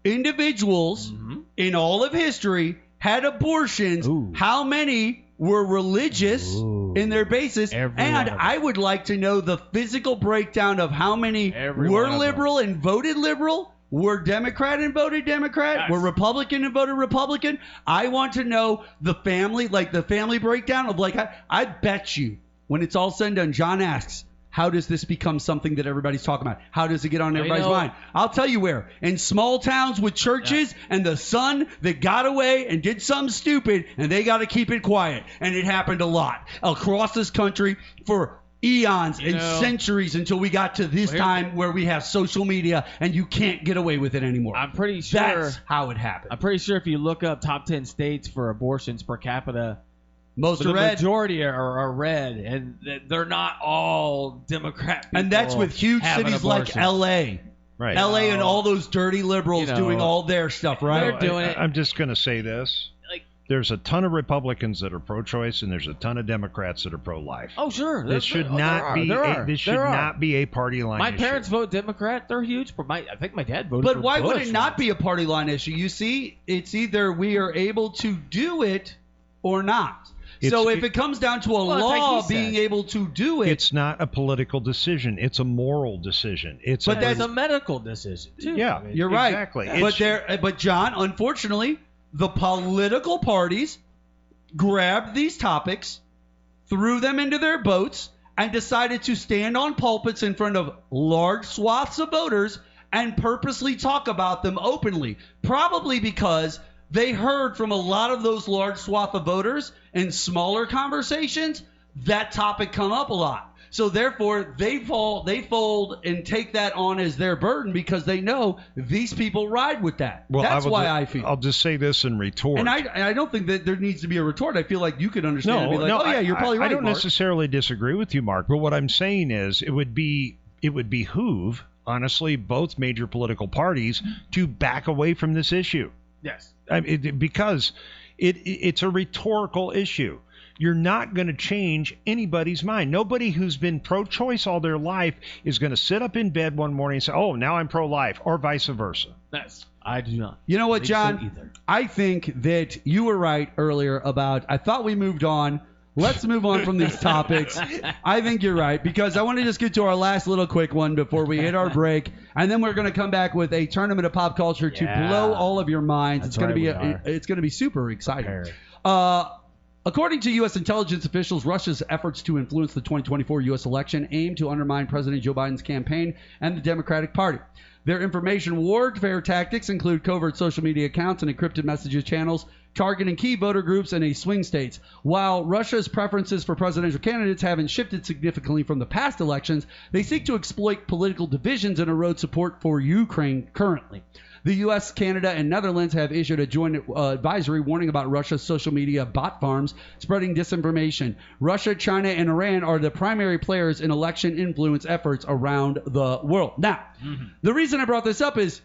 individuals in all of history had abortions, how many were religious in their basis, Every and one of them. I would like to know the physical breakdown of how many Every were one of liberal and voted liberal, were Democrat and voted Democrat, Yes. were Republican and voted Republican. I want to know the family, like the family breakdown of like, I bet you when it's all said and done, John asks, how does this become something that everybody's talking about? How does it get on everybody's mind? I'll tell you where. In small towns with churches and the son that got away and did something stupid and they got to keep it quiet. And it happened a lot across this country for eons and centuries until we got to this time where we have social media and you can't get away with it anymore. I'm pretty sure That's how it happened. I'm pretty sure if you look up top 10 states for abortions per capita, Most the are red. majority are red, and they're not all Democrat people. And that's with huge having cities like abortions. L.A. Right. L.A. and all those dirty liberals doing all their stuff, right? They're doing it. I'm just going to say this. Like- There's a ton of Republicans that are pro-choice, and there's a ton of Democrats that are pro-life. Oh, sure. This should not be a party line My issue. parents vote Democrat. They're huge. I think my dad voted But for why would Bush it not once. be a party line issue? You see, it's either we are able to do it or not. So if it comes down to a Well, it's like law he said. being able to do it, It's not a political decision. It's a moral decision. But that's a medical decision, too. Yeah, I mean, you're right. exactly. But John, unfortunately, the political parties grabbed these topics, threw them into their boats, and decided to stand on pulpits in front of large swaths of voters and purposely talk about them openly. Probably because they heard from a lot of those large swath of voters in smaller conversations that topic come up a lot. So therefore, they fold and take that on as their burden because they know these people ride with that. That's why I feel. I'll just say this in retort. And I don't think that there needs to be a retort. I feel like you could understand and be like, oh yeah, you're probably right, I don't Mark. necessarily disagree with you, Mark. But what I'm saying is, it would behoove, honestly, both major political parties to back away from this issue. Yes. Because it's a rhetorical issue. You're not going to change anybody's mind. Nobody who's been pro-choice all their life is going to sit up in bed one morning and say, oh, now I'm pro-life, or vice versa. Yes. I do not. You know what, think so John? either. I think that you were right earlier about, I thought we moved on. Let's move on from these topics. I think you're right, because I want to just get to our last little quick one before we hit our break, and then we're going to come back with a tournament of pop culture to blow all of your minds. That's It's going right, we are. it's going to be super exciting. Prepared. According to U.S. intelligence officials, Russia's efforts to influence the 2024 U.S. election aim to undermine President Joe Biden's campaign and the Democratic Party. Their information warfare tactics include covert social media accounts and encrypted messages channels targeting key voter groups in swing states. While Russia's preferences for presidential candidates haven't shifted significantly from the past elections, they seek to exploit political divisions and erode support for Ukraine currently. The U.S., Canada, and Netherlands have issued a joint advisory warning about Russia's social media bot farms spreading disinformation. Russia, China, and Iran are the primary players in election influence efforts around the world. Now, the reason I brought this up is,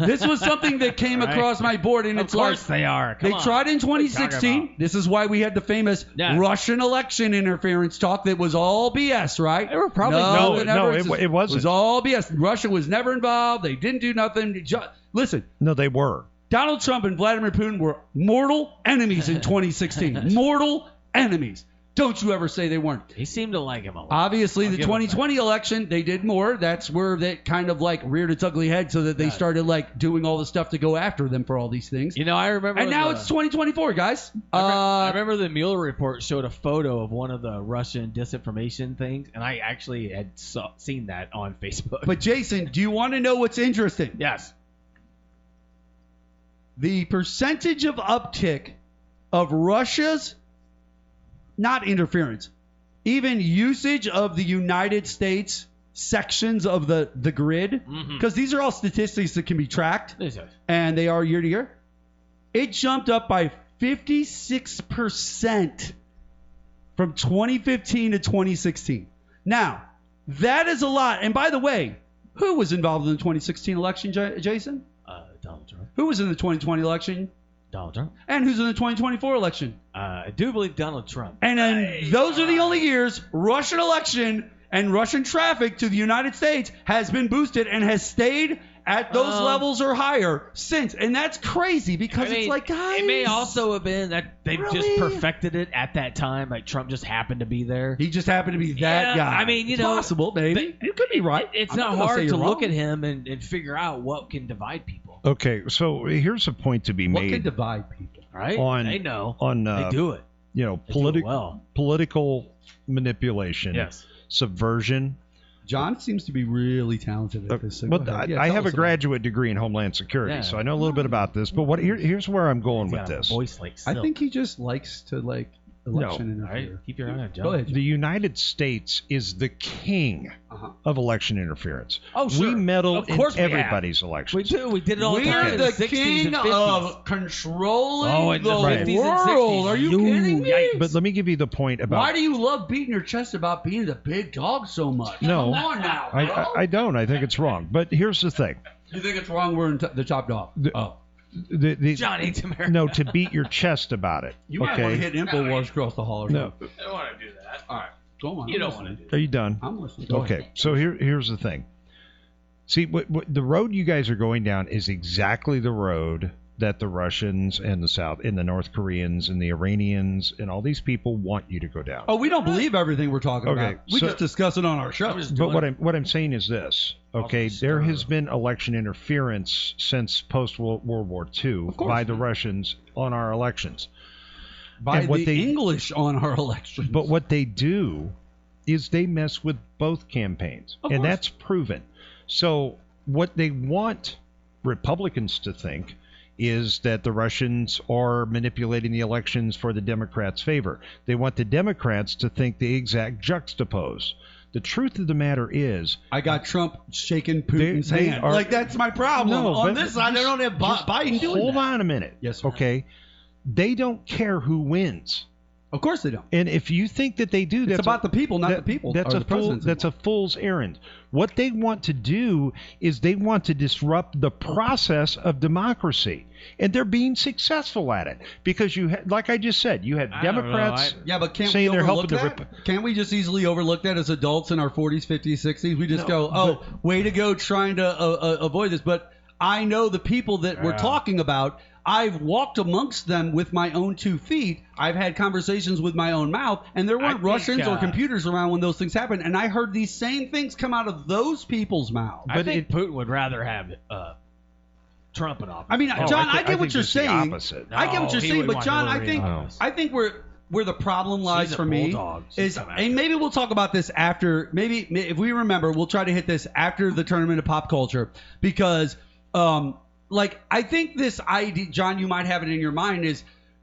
This was something that came Right. across my board, and Of it's like course they are. Come they on. tried in What are you talking 2016. about? This is why we had the famous Yes. Russian election interference talk that was all BS, right? They were probably- No, it no, never it existed. wasn't. It was all BS. Russia was never involved. They didn't do nothing. Listen, No, they were. Donald Trump and Vladimir Putin were mortal enemies in 2016. Mortal enemies. Don't you ever say they weren't. He seemed to like him a lot. Obviously, I'll the give him 2020 election, they did more. That's where that kind of like reared its ugly head so that they started like doing all the stuff to go after them for all these things. You know, I remember. And now it's 2024, guys. I remember the Mueller report showed a photo of one of the Russian disinformation things, and I actually had seen that on Facebook. But Jason, do you want to know what's interesting? yes. The percentage of uptick of Russia's, not interference, even usage of the United States sections of the grid, because these are all statistics that can be tracked, and they are year to year. It jumped up by 56% from 2015 to 2016. Now, that is a lot. And by the way, who was involved in the 2016 election, Jason? Donald Trump. Who was in the 2020 election? Donald Trump. And who's in the 2024 election? I do believe Donald Trump. And then those are the only years Russian election and Russian traffic to the United States has been boosted and has stayed at those levels or higher since. And that's crazy because it's like, guys. It may also have been that they Really? just perfected it at that time. Like Trump just happened to be there. He just happened to be that Yeah, guy. I mean, you It's know, possible, baby. You could be right. It's I'm not gonna say hard you're to look wrong. at him and figure out what can divide people. Okay, so here's a point to be What made. can divide people? Right? On- they know. on, they do it. You know, They do it well. political manipulation, Yes. subversion. John seems to be really talented at this. So go But ahead. Yeah, I tell have us a about it. graduate degree in Homeland Security, Yeah. so I know a little bit about this. But here's where I'm going He's with got a this. voice like I silk. think he just likes to election All right, interfere. keep your eye on John. Go ahead. The United States is the king Uh-huh. of election interference. Oh, sure. We meddle Of course in we have. everybody's We elections. do. We did it all the time. We're in the 60s king and 50s. of controlling Oh, in the the 50s and world. 60s. Are you You- kidding me? yikes. But let me give you the point about. Why do you love beating your chest about being the big dog so much? No. Come on now, bro. I don't. I think it's wrong. But here's the thing. You think it's wrong we're in the top dog? The John hates America. no, to beat your chest about it. You might want to Okay. hit InfoWars across the hall or No. something. I don't want to do that. All right. Go on. You don't want to do that. Are you done? I'm listening. Go Okay, ahead. so here's the thing. See, what the road you guys are going down is exactly the road that the Russians and the North Koreans and the Iranians and all these people want you to go down. Oh, we don't believe everything we're talking Okay, about. We so- just discuss it on our show. But what I'm saying is this, okay? There has been election interference since post World War II Of course. by the Russians on our elections. By and what the they- English on our elections. But what they do is they mess with both campaigns, Of and course. that's proven. So what they want Republicans to think is that the Russians are manipulating the elections for the Democrats' favor. They want the Democrats to think the exact juxtapose. The truth of the matter is, I got Trump shaking Putin's They hand. are- like, that's my problem. No, on but this side, I don't have Biden doing hold that. on a minute. Yes, sir. Okay. They don't care who wins. Of course they don't. And if you think that they do, It's that's about the people, not the people. That's or a the fool, presidents that's a involved. fool's errand. What they want to do is they want to disrupt the process of democracy, and they're being successful at it because like I just said, you have I don't know, Democrats Yeah, but can't saying we they're overlook helping that? Can't we just easily overlook that as adults in our 40s, 50s, 60s? We just go, oh, way to go trying to avoid this. But I know the people that we're talking about. I've walked amongst them with my own 2 feet. I've had conversations with my own mouth, and there weren't think, Russians or computers around when those things happened. And I heard these same things come out of those people's mouths. I think Putin would rather have Trump in office. I mean, John, I get what think you're it's the saying. opposite. I get what No, you're he saying, would but want John, I Hillary think in office. I think where the problem lies She's a for me bulldog. She's is, coming after and maybe we'll talk about this after. Maybe if we remember, we'll try to hit this after the tournament of pop culture because, like, I think this idea, John, you might have it in your mind is.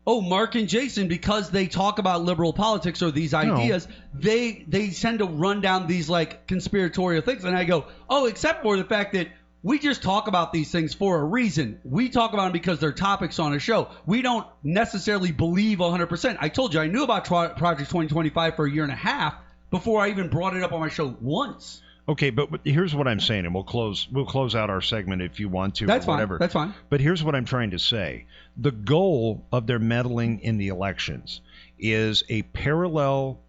Oh, Mark and Jason, because they talk about liberal politics or these ideas, they tend to run down these like conspiratorial things. And I go, oh, except for the fact that we just talk about these things for a reason. We talk about them because they're topics on a show. We don't necessarily believe 100%. I told you, I knew about Project 2025 for a year and a half before I even brought it up on my show once. Okay, but here's what I'm saying, and we'll close out our segment if you want to. That's or fine. whatever. That's fine. But here's what I'm trying to say: the goal of their meddling in the elections is a parallel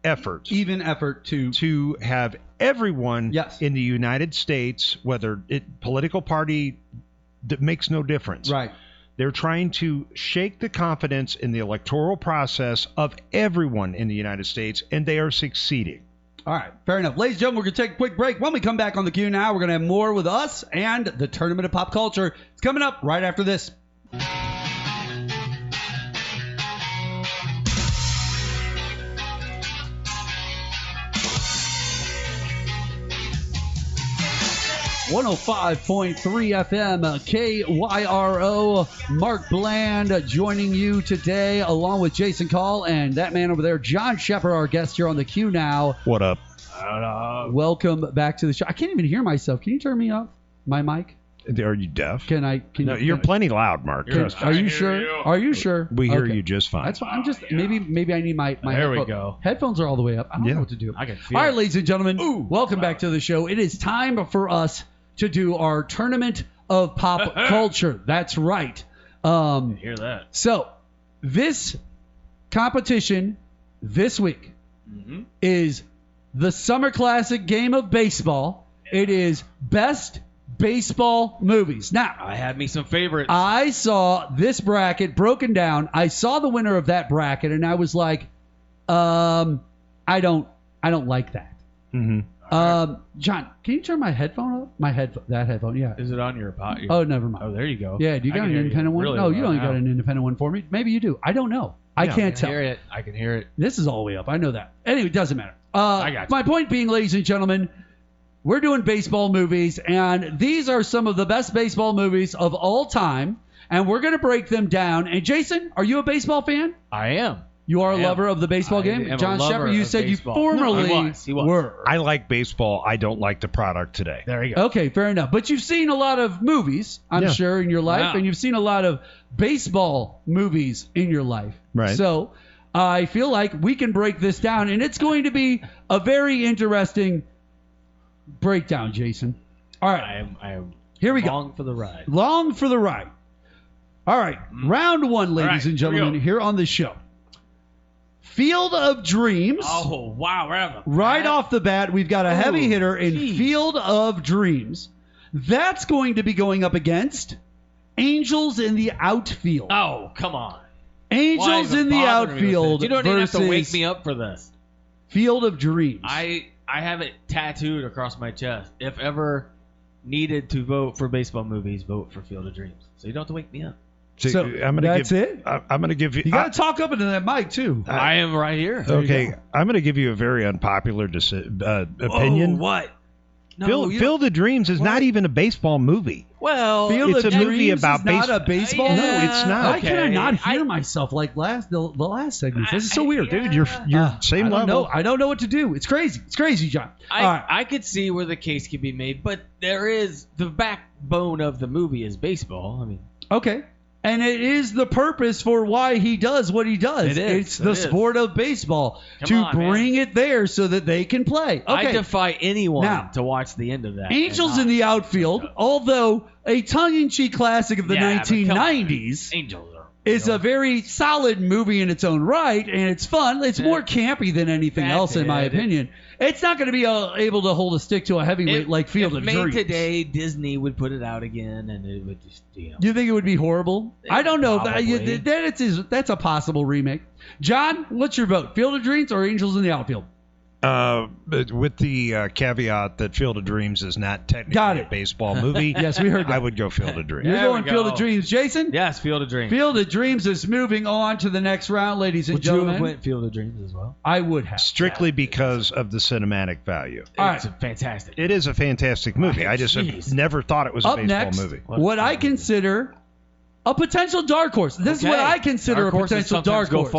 effort, Even effort to have everyone Yes. in the United States, whether political party, that makes no difference. right. They're trying to shake the confidence in the electoral process of everyone in the United States, and they are succeeding. All right, fair enough. Ladies and gentlemen, we're going to take a quick break. When we come back on the Q Now, we're going to have more with us and the Tournament of Pop Culture. It's coming up right after this. .3 FM KYRO. Mark Bland joining you today, along with Jason Call and that man over there, John Scheper, our guest here on the Q Now. What up? Welcome back to the show. I can't even hear myself. Can you turn me up? My mic? Are you deaf? Can I? No, you're plenty loud, Mark. Trust me. Are you sure? Are you sure? We hear Okay. you just fine. That's fine. I'm just maybe I need my There we headphones. go. Headphones are all the way up. I don't know what to do. I can feel All right, it. ladies and gentlemen, welcome back to the show. It is time for us to do our Tournament of Pop Culture. That's right. Hear that? So this competition this week is the Summer Classic game of baseball. It is best baseball movies. Now, I had me some favorites. I saw this bracket broken down. I saw the winner of that bracket, and I was like, I don't like that. Mm-hmm. John, can you turn my headphone up? That headphone, yeah. Is it on your pot? Oh, never mind. Oh, there you go. Yeah, do you I got can an hear independent one? really No, you well don't now. got an independent one for me. Maybe you do. I don't know. I can't I can tell. hear it. I can hear it. This is all the way up. I know that. Anyway, it doesn't matter. I got you. My point being, ladies and gentlemen, we're doing baseball movies, and these are some of the best baseball movies of all time, and we're going to break them down. And Jason, are you a baseball fan? I am. You are a I am. lover of the baseball I game? am a John lover Scheper, you of said baseball. you formerly No, he was. were. I like baseball. I don't like the product today. There you go. Okay, fair enough. But you've seen a lot of movies, I'm Yeah. sure, in your life, Wow. and you've seen a lot of baseball movies in your life. Right. So I feel like we can break this down, and it's going to be a very interesting breakdown, Jason. All right, I am here we go. long for the ride. Long for the ride. All right, round one, ladies right, and here we gentlemen, go. here on the show. Field of Dreams. Oh, wow. We're having a Right off the bat, we've got a heavy hitter in geez. Field of Dreams. That's going to be going up against Angels in the Outfield. Oh, come on. Why Angels even in the bother me with Outfield this? You don't even have to wake versus me up for this. Field of Dreams. I have it tattooed across my chest. If ever needed to vote for baseball movies, vote for Field of Dreams. So you don't have to wake me up. So that's it? I'm going to give you. You got to talk up into that mic, too. I am right here. Okay, I'm going to give you a very unpopular opinion. Oh, what? No, Field of Dreams is not even a baseball movie. Well, Field It's of a movie Dreams about is not baseball. a baseball Yeah. movie? No, it's not. Why can I not I- hear myself like the last segment? This is so weird. Dude, you're same I don't level. know. I don't know what to do. It's crazy. It's crazy, John. All right. I could see where the case could be made, but there is the backbone of the movie is baseball. I mean, Okay. And it is the purpose for why he does what he does. It is. It's the It is. sport of baseball Come to on, man. bring it there so that they can play. Okay. I defy anyone Now, to watch the end of that. Angels and in not- the Outfield, although a tongue-in-cheek classic of the Yeah, but come on. 1990s, Angels are. is a very solid movie in its own right, and it's fun. It's more campy than anything That's else, in my it. opinion. It's not going to be able to hold a stick to a heavyweight like Field if of made Dreams. today, Disney would put it out again, and it would just, You think it would be horrible? I don't know. Probably. That's a possible remake. John, what's your vote? Field of Dreams or Angels in the Outfield? But with the caveat that Field of Dreams is not Got technically it. a baseball movie. Yes, we heard that. I would go Field of Dreams. You're There we going Field go. of Dreams. Jason? Yes, Field of Dreams. Field of Dreams is moving on to the next round, ladies and Would you gentlemen. have went Field of Dreams as well? I would have. Strictly because of the cinematic value. All It's right. fantastic. It is a fantastic movie. I just have Jeez. never thought it was a Up baseball next, movie. what I consider a potential dark horse. This is what I consider Dark a horses potential sometimes dark go horse.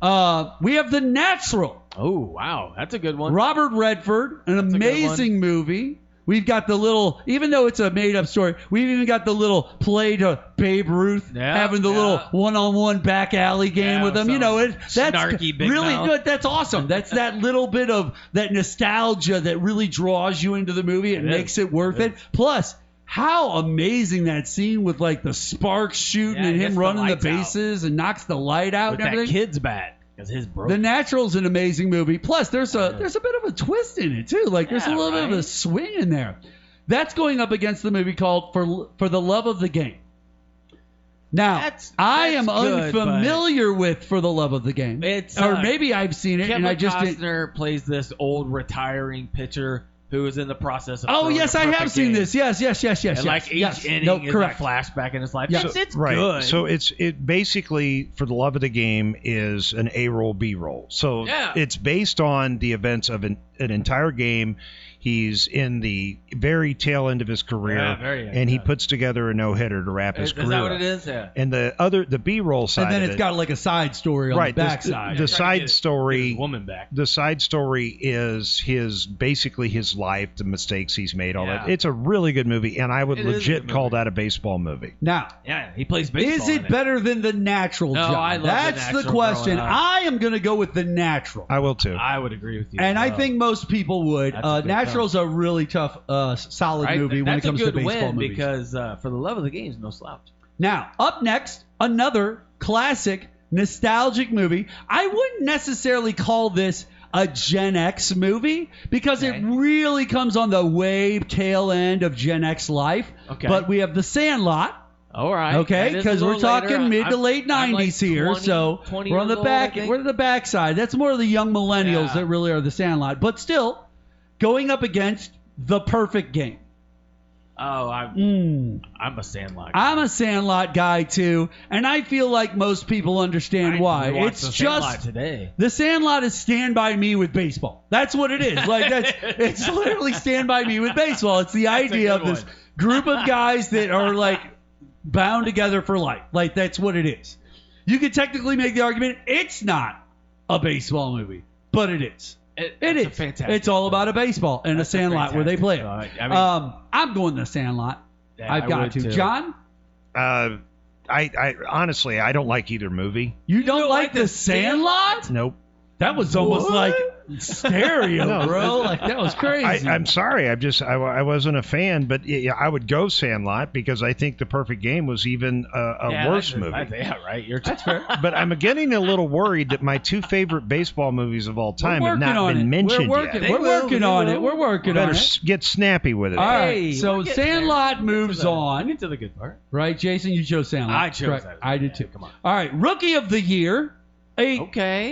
far. We have The Natural. Oh, wow. That's a good one. Robert Redford, an That's a good amazing movie We've got the little, even though it's a made-up story, we've even got the little play to Babe Ruth, having the little one-on-one back alley game with him. You know, that's snarky big really mouth. good. That's awesome. That's that little bit of that nostalgia that really draws you into the movie and makes it worth it. Plus, how amazing that scene with like the sparks shooting and him running the bases and knocks the light out With and everything. that kid's bat. Because his broke. The Natural's an amazing movie. Plus, there's a bit of a twist in it too. Like there's a little bit of a swing in there. That's going up against the movie called For the Love of the Game. Now, I am good, unfamiliar with For the Love of the Game. It's or maybe I've seen it Kevin and I just didn't. Costner plays this old retiring pitcher who is in the process of. Oh yes, I have seen this. Yes. And like each inning is a flashback in his life. Yeah. It's right. good. So it basically, For the Love of the Game, is an A-roll, B-roll. So it's based on the events of an entire game. He's in the very tail end of his career, and he puts together a no-hitter to wrap his career. Is that what it is? Yeah. And the B-roll side, and then of it's got like a side story on the backside. The side story, woman back. The side story is basically his life, the mistakes he's made, all that. It's a really good movie, and I would legit call that a baseball movie. Now, he plays baseball. Is it better than The Natural? No, John? I love That's The Natural the question. growing up. I am going to go with The Natural. I will too. I would agree with you. And I think most people would. Natural's a really tough, solid movie when it comes to baseball movies. Because For the Love of the Game is no slouch. Now, up next, another classic, nostalgic movie. I wouldn't necessarily call this a Gen X movie because it really comes on the way tail end of Gen X life. Okay. But we have The Sandlot. All right. Okay, because we're talking mid to late 90s like here, 20, so 20 we're on the years back. old, I think. We're on the backside. That's more of the young millennials that really are The Sandlot. But still, going up against The Perfect Game. Oh, I'm a Sandlot guy. I'm a Sandlot guy too, and I feel like most people understand why. It's The just Sandlot today. The Sandlot is Stand By Me with baseball. That's what it is. Like it's literally Stand By Me with baseball. It's the idea of this group of guys that are like bound together for life. Like that's what it is. You could technically make the argument it's not a baseball movie, but it is. It is. It's all about a baseball and a Sandlot where they play it. I'm going The Sandlot. Yeah, I've got to. too. John? I honestly, I don't like either movie. You don't like The Sandlot? Nope. That was almost like stereo, bro. Like that was crazy. I'm sorry. I wasn't a fan, but yeah, I would go Sandlot because I think The Perfect Game was even a worse movie. Yeah, right. That's fair. But I'm getting a little worried that my two favorite baseball movies of all time have not been mentioned yet. We're working on it. We're working on Better it. get snappy with it. All right. So Sandlot moves on. Get to the good part. Right, Jason? You chose Sandlot. I chose Correct. that. I did too. Come on. All right. Rookie of the Year. A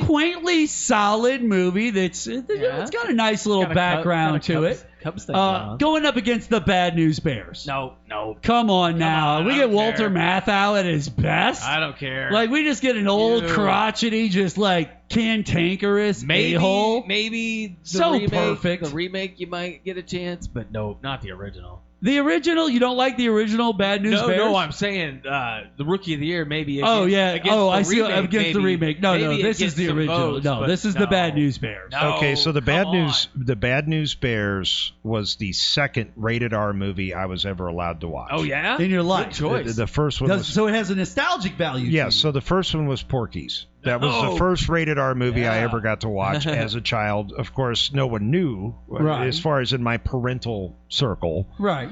quaintly solid movie it's got a nice little background to it. Cubs thing on. Going up against the Bad News Bears. No. Come on now. on, we I get don't Walter care. Matthau at his best. I don't care. Like, we just get an old crotchety, just like cantankerous a-hole. Maybe perfect. The remake, you might get a chance, but no, not the original. The original? You don't like the original Bad News Bears? No, I'm saying the Rookie of the Year, maybe. Against I see. Remake, Against the remake. No, this is the original. Votes, this is the Bad News Bears. No, okay, so the Bad News Bears was the second rated R movie I was ever allowed to watch. Oh yeah, in your life. Good choice. The first one was, so it has a nostalgic value. Yes, so the first one was Porky's. That was the first rated R movie I ever got to watch as a child. Of course, no one knew as far as in my parental circle. Right.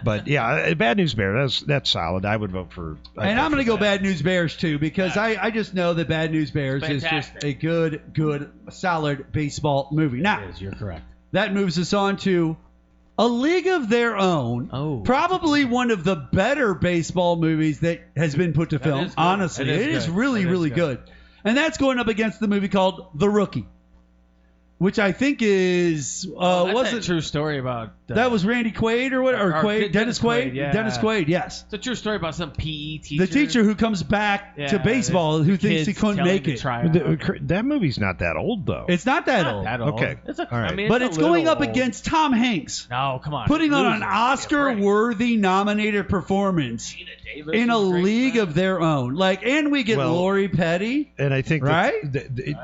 But yeah, Bad News Bears, that's solid. I would vote for. And I'm going to go Bad News Bears too because I just know that Bad News Bears is just a good, solid baseball movie. Now, you're correct. That moves us on to A League of Their Own. Oh, probably one of the better baseball movies that has been put to film. Honestly, it is really good. And that's going up against the movie called The Rookie, which I think is that's a true story about that was Randy Quaid or what Dennis Quaid. Yeah. Dennis Quaid, yes. It's a true story about some PE teacher. The teacher who comes back to baseball who thinks he couldn't make it. That movie's not that old though. It's not that old. Okay, all right. But it's going up against Tom Hanks. No, come on. Putting on an Oscar-worthy nominated performance in A League of Their Own. And we get Lori Petty. And I think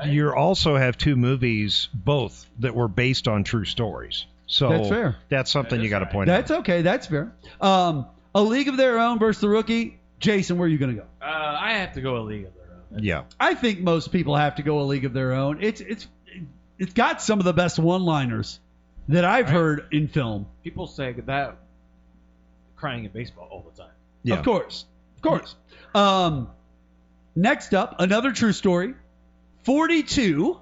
you also have two movies, both that were based on true stories. So That's fair. That's something you got to point out. That's okay. That's fair. A League of Their Own versus The Rookie. Jason, where are you going to go? I have to go a League of Their Own. Yeah. I think most people have to go A League of Their Own. It's got some of the best one-liners that I've heard in film. People say that crying in baseball all the time. Yeah. Of course. Next up, another true story, 42,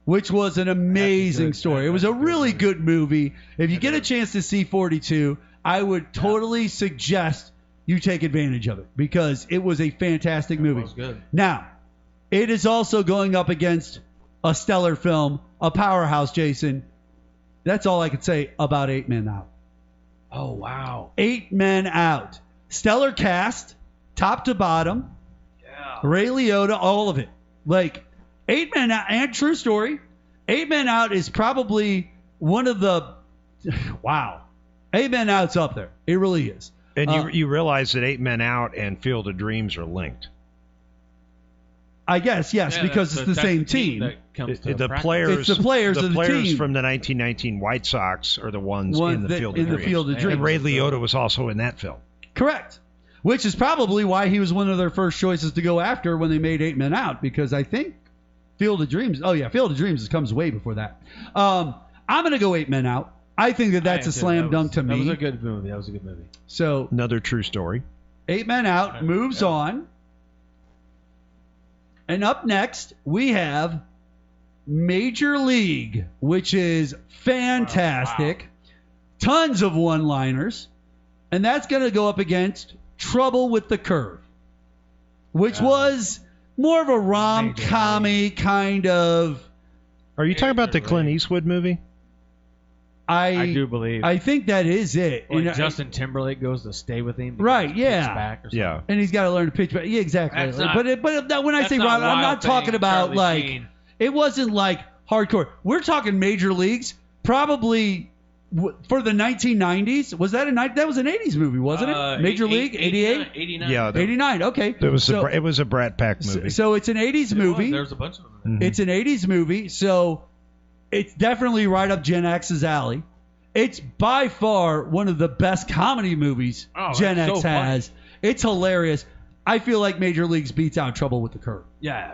which was an amazing story. It was a really good movie. If you get a chance to see 42, I would totally suggest you take advantage of it because it was a fantastic movie. It was good. Now, it is also going up against a stellar film, a powerhouse, Jason. That's all I could say about 8 Men Out. Oh, wow. 8 Men Out. Stellar cast, top to bottom. Yeah. Ray Liotta, all of it. Like, 8 Men Out, and true story, 8 Men Out is probably one of the, wow. 8 Men Out's up there. It really is. And you realize that 8 Men Out and Field of Dreams are linked. I guess, yes, because it's the same team. The players, it's the players of the team. from the 1919 White Sox are the ones in the Field of Dreams. Field of Dreams. And Ray Liotta was also in that film. Correct. Which is probably why he was one of their first choices to go after when they made 8 Men Out, because I think Field of Dreams. Oh yeah, Field of Dreams comes way before that. I'm gonna go 8 Men Out. I think that's a slam dunk to me. That was a good movie. So another true story. 8 Men Out moves on. And up next, we have Major League, which is fantastic. Wow. Tons of one-liners. And that's going to go up against Trouble with the Curve, which was more of a rom-com-y kind of... Are you talking about the Clint Eastwood movie? I do believe. I think that is it. When Justin Timberlake goes to stay with him. Right, yeah. Back or yeah. And he's got to learn to pitch back. Yeah, exactly. But when I say Rob, I'm not talking about like, it wasn't like hardcore. We're talking major leagues, probably for the 1990s. Was that that was an 80s movie, wasn't it? Major League, 88? 89. Yeah. 89, okay. It was a Brat Pack movie. So it's an 80s movie. There's a bunch of them. Mm-hmm. It's an 80s movie, so it's definitely right up Gen X's alley. It's by far one of the best comedy movies Gen X has. Funny. It's hilarious. I feel like Major Leagues beats out Trouble with the Curve. Yeah.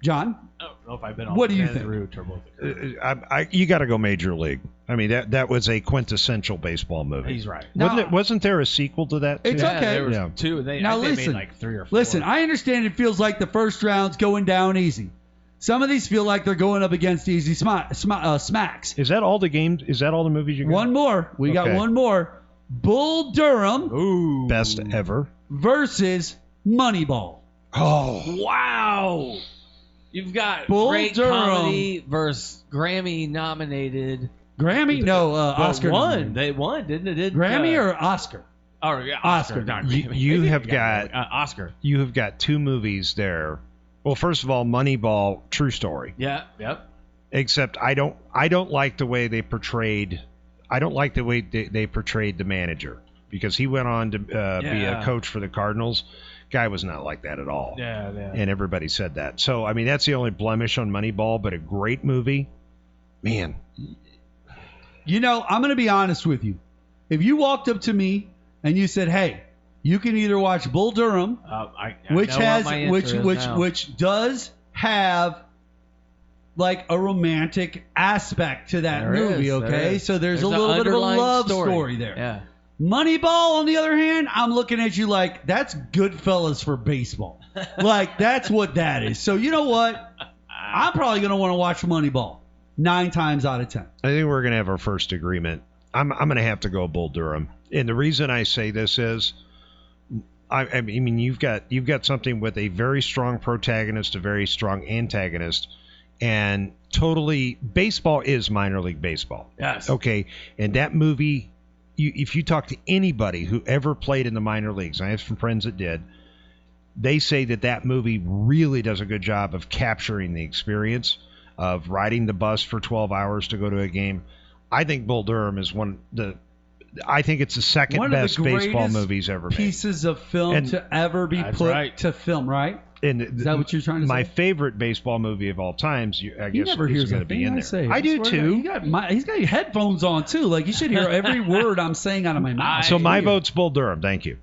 John? I don't know if I've been all what do you think? think? Trouble with the Curve. You got to go Major League. I mean, that was a quintessential baseball movie. He's right. Wasn't there a sequel to that? Too? It's okay. There was two. Now they listen. made like 3 or 4. Listen, I understand it feels like the first round's going down easy. Some of these feel like they're going up against easy smacks. Is that all the games? Is that all the movies you got? One more. We got one more. Bull Durham. Ooh. Best ever. Versus Moneyball. Oh. Wow. You've got Bull great Durham comedy versus Grammy-nominated. Grammy? No, Oscar. Won. They won, didn't it? Grammy or Oscar? Oh, yeah, Oscar. You have got Oscar. You have got 2 movies there. Well, first of all, Moneyball, true story. Yeah, yep. Except I don't like the way they portrayed. I don't like the way they portrayed the manager, because he went on to be a coach for the Cardinals. Guy was not like that at all. Yeah. And everybody said that. So I mean, that's the only blemish on Moneyball, but a great movie, man. You know, I'm going to be honest with you. If you walked up to me and you said, "Hey, you can either watch Bull Durham, which does have like a romantic aspect to that movie, okay? So there's a little bit of a love story there. Yeah. Moneyball, on the other hand, I'm looking at you like that's Goodfellas for baseball. Like that's what that is. So you know what? I'm probably going to want to watch Moneyball 9 times out of 10. I think we're going to have our first agreement. I'm going to have to go Bull Durham, and the reason I say this is, I mean, you've got something with a very strong protagonist, a very strong antagonist, and totally baseball is minor league baseball. Yes. Okay, and that movie, if you talk to anybody who ever played in the minor leagues, I have some friends that did, they say that movie really does a good job of capturing the experience of riding the bus for 12 hours to go to a game. I think Bull Durham is I think it's the second best baseball movies ever made. Pieces of film to ever be put to film, right? Is that what you're trying to my say? favorite baseball movie of all times, I He guess, never is hears going a to be thing in I there. say. I do swear to God. too. He's got headphones on too. Like you should hear every word I'm saying out of my mouth. So my vote's Bull Durham. Thank you.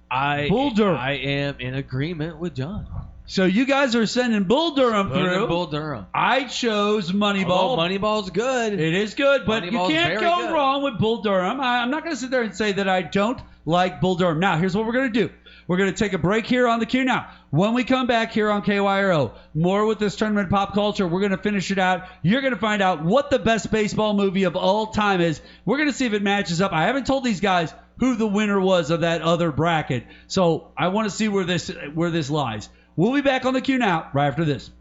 Bull Durham. I am in agreement with John. So you guys are sending Bull Durham through. Bull Durham. I chose Moneyball. Oh, Moneyball's good. It is good, but you Moneyball's can't very go good. wrong with Bull Durham. I'm not going to sit there and say that I don't like Bull Durham. Now, here's what we're going to do. We're going to take a break here on the QNow. When we come back here on KYRO, more with this tournament of pop culture. We're going to finish it out. You're going to find out what the best baseball movie of all time is. We're going to see if it matches up. I haven't told these guys who the winner was of that other bracket, so I want to see where this lies. We'll be back on the QNow right after this.